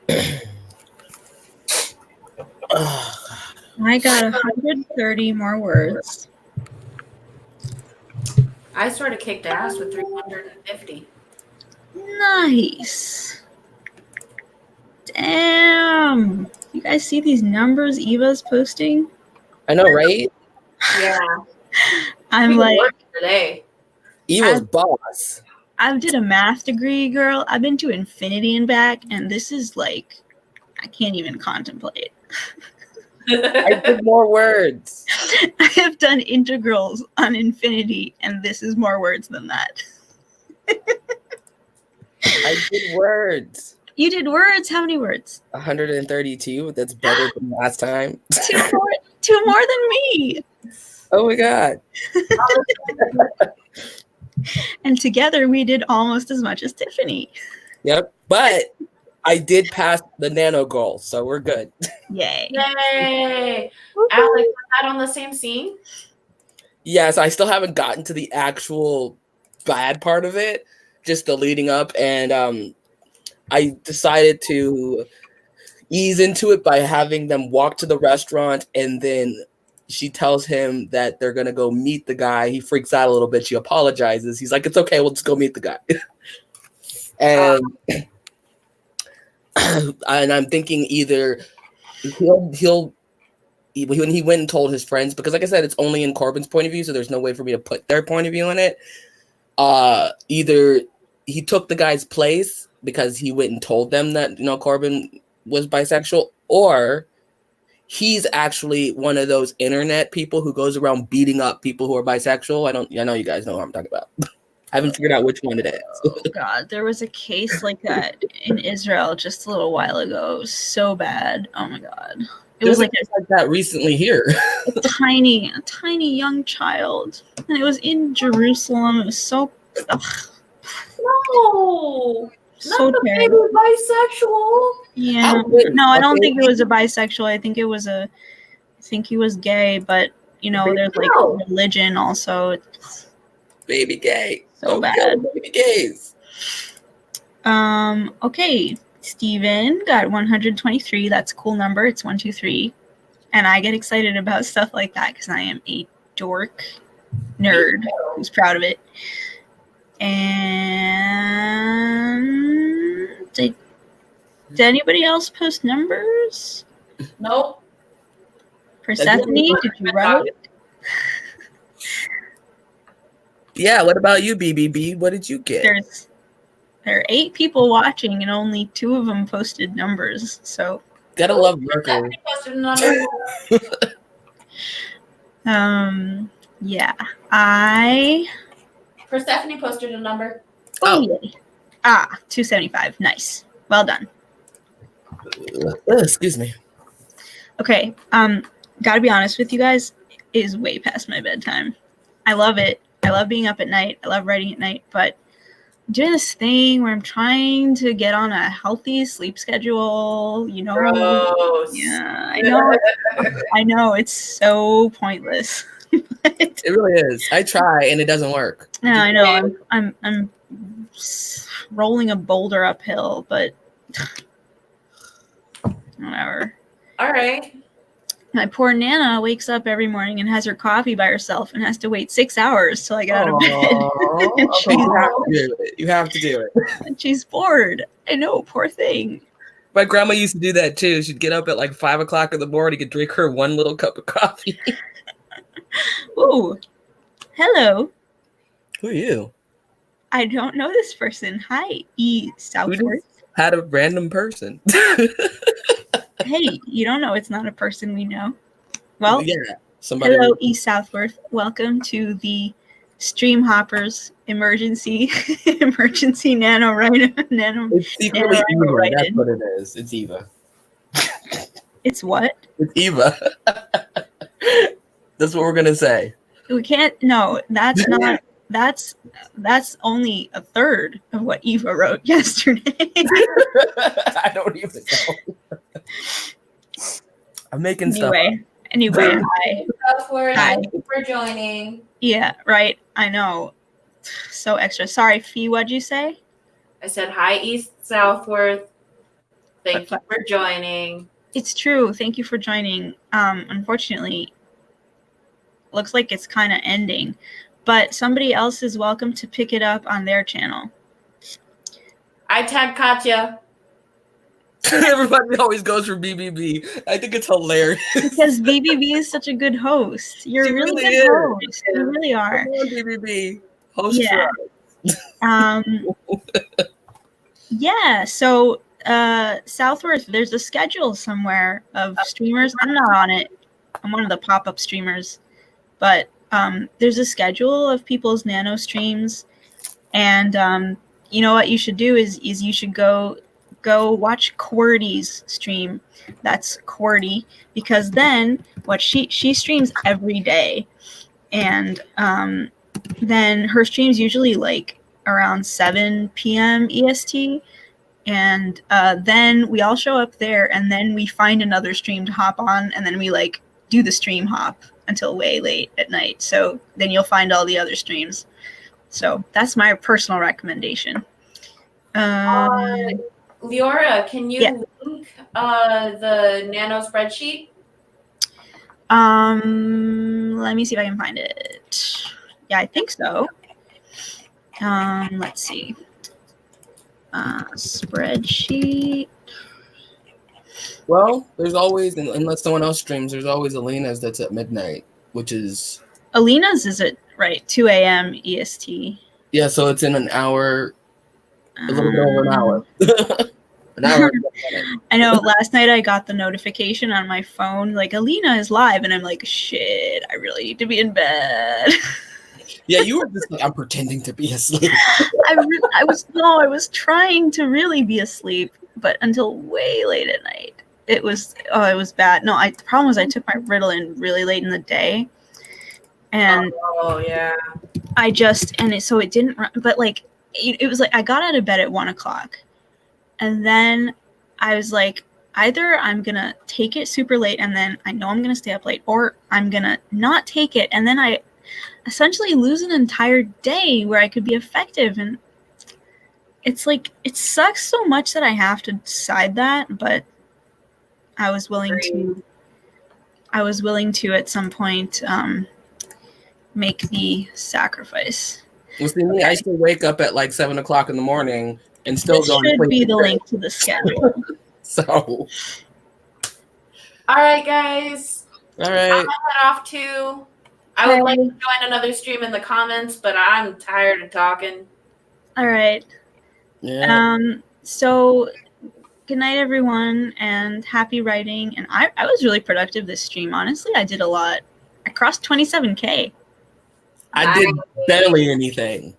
I got 130 more words.
I sort of kicked ass with 350.
Nice. Damn. You guys see these numbers Eva's posting?
I know, right?
Yeah.
I'm
We
like,
worked today.
Eva's boss.
I did a math degree, girl. I've been to infinity and back, and this is like, I can't even contemplate.
I did more words.
I have done integrals on infinity, and this is more words than that.
I did words.
You did words? How many words?
132. That's better than last time.
Two more than me.
Oh my god.
And together we did almost as much as Tiffany.
Yep. But I did pass the nano goal, so we're good.
Yay.
Yay! Alec, was that on the same scene?
Yes, I still haven't gotten to the actual bad part of it, just the leading up, and I decided to ease into it by having them walk to the restaurant, and then she tells him that they're gonna go meet the guy. He freaks out a little bit. She apologizes. He's like, "It's okay. We'll just go meet the guy." And and I'm thinking either he'll when he went and told his friends, because like I said, it's only in Corbin's point of view, so there's no way for me to put their point of view on it. Either he took the guy's place because he went and told them that, you know, Corbin was bisexual, or he's actually one of those internet people who goes around beating up people who are bisexual. I know you guys know what I'm talking about. I haven't figured out which one it is.
Oh God, there was a case like that in Israel just a little while ago. It was so bad. Oh my God. It was like
that recently here.
a tiny young child. And it was in Jerusalem. It was so
No,
so
not the baby
terrible.
bisexual.
Yeah. No, I don't think it was a bisexual. I think he was gay, but you know, there's like religion also. It's
Baby gay.
so bad.
Baby gays.
Okay. Steven got 123. That's a cool number. It's 123. And I get excited about stuff like that because I am a dork nerd who's proud of it. And did anybody else post numbers?
Nope.
Persephone, did you write?
Yeah, what about you, BBB? What did you get?
There are 8 people watching, and only 2 of them posted numbers. So
Gotta love workers.
Posted a number.
Yeah,
Persephone posted a number.
yay. 275. Nice. Well done.
Excuse me.
Okay. gotta be honest with you guys, it is way past my bedtime. I love it. I love being up at night. I love writing at night, but doing this thing where I'm trying to get on a healthy sleep schedule, you know.
Gross.
Yeah, I know it's so pointless.
It really is. I try and it doesn't work.
No, I know. I'm rolling a boulder uphill, but whatever.
All right.
My poor Nana wakes up every morning and has her coffee by herself and has to wait 6 hours till I get out of bed.
Okay, you have to do it.
And she's bored. I know, poor thing.
My grandma used to do that too. She'd get up at like 5 o'clock in the morning and drink her one little cup of coffee.
Ooh, hello.
Who are you?
I don't know this person. Hi, E. Southworth.
Had a random person.
Hey, you don't know it's not a person we know. Well,
yeah, somebody.
Hello, E. Southworth. Welcome to the Stream Hoppers emergency NaNoWriMo.
It's secretly Eva. That's what it is. It's Eva.
It's what?
It's Eva. That's what we're gonna say.
We can't. No, that's not. That's only a third of what Eva wrote yesterday.
I don't even know. I'm making stuff.
Anyway, hi.
Southward, thank you for joining.
Yeah, right. I know. So extra. Sorry, Fee. What'd you say?
I said hi, East Southworth. Thank you for joining.
It's true. Thank you for joining. Unfortunately, looks like it's kind of ending, but somebody else is welcome to pick it up on their channel.
I tagged Katya.
Everybody always goes for BBB. I think it's hilarious.
Because BBB is such a good host. You're a really good host. You really are.
Come on, BBB. Host
Yeah.
for us.
Yeah, so Southworth, there's a schedule somewhere of streamers. I'm not on it. I'm one of the pop-up streamers. But there's a schedule of people's nano streams. And you know what you should do is you should go watch Qwerty's stream. That's Qwerty, because then what she streams every day, and then her streams usually like around 7 p.m. EST, and then we all show up there, and then we find another stream to hop on, and then we like do the stream hop until way late at night. So then you'll find all the other streams. So that's my personal recommendation.
Liora, can you link the Nano spreadsheet?
Let me see if I can find it. Yeah, I think so. Let's see. Spreadsheet.
Well, there's always, unless someone else streams, there's always Alina's that's at midnight, which is...
Alina's is at, 2 a.m. EST.
Yeah, so it's in an hour, a little bit over an hour. An hour.
I know, last night I got the notification on my phone, like, Alina is live, and I'm like, shit, I really need to be in bed.
Yeah, you were just like, I'm pretending to be asleep.
I was trying to really be asleep, but until way late at night. It was bad. No, the problem was I took my Ritalin really late in the day. And so it didn't run, but like, it was like, I got out of bed at 1 o'clock, and then I was like, either I'm going to take it super late and then I know I'm going to stay up late, or I'm going to not take it. And then I essentially lose an entire day where I could be effective. And it's like, it sucks so much that I have to decide that, but I was willing to at some point, make the sacrifice.
Well, see, me, I still wake up at like 7 o'clock in the morning and still
this
go to sleep.
Should be the link to the schedule.
So.
All right, guys.
All right.
I'm gonna head off too. I would like to join another stream in the comments, but I'm tired of talking.
All right.
Yeah.
So good night, everyone, and happy writing. And I was really productive this stream. Honestly, I did a lot. I crossed 27K.
I did barely anything.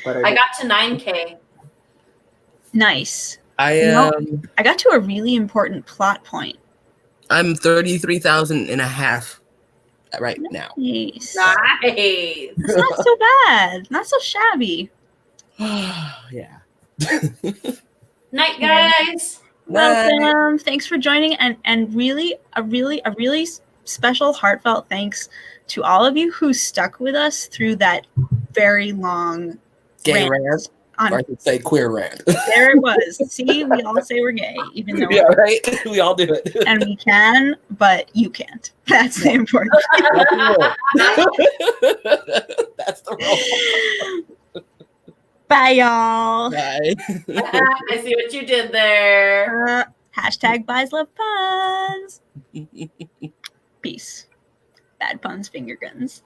But
I got to 9K.
Nice.
I
I got to a really important plot point.
I'm 33,000 and a half right now.
Nice.
Nice.
It's not so bad. Not so shabby.
Yeah.
Night, guys.
Welcome. Thanks for joining, and really a special heartfelt thanks to all of you who stuck with us through that very long
Gay rant. Or I could say queer rant.
There it was. See, we all say we're gay, even though
Yeah, right? We all do it.
and we can, but you can't. That's the important
That's the rule.
Bye, y'all.
Bye.
I see what you did there.
Hashtag buys love puns. Peace. Bad puns, finger guns.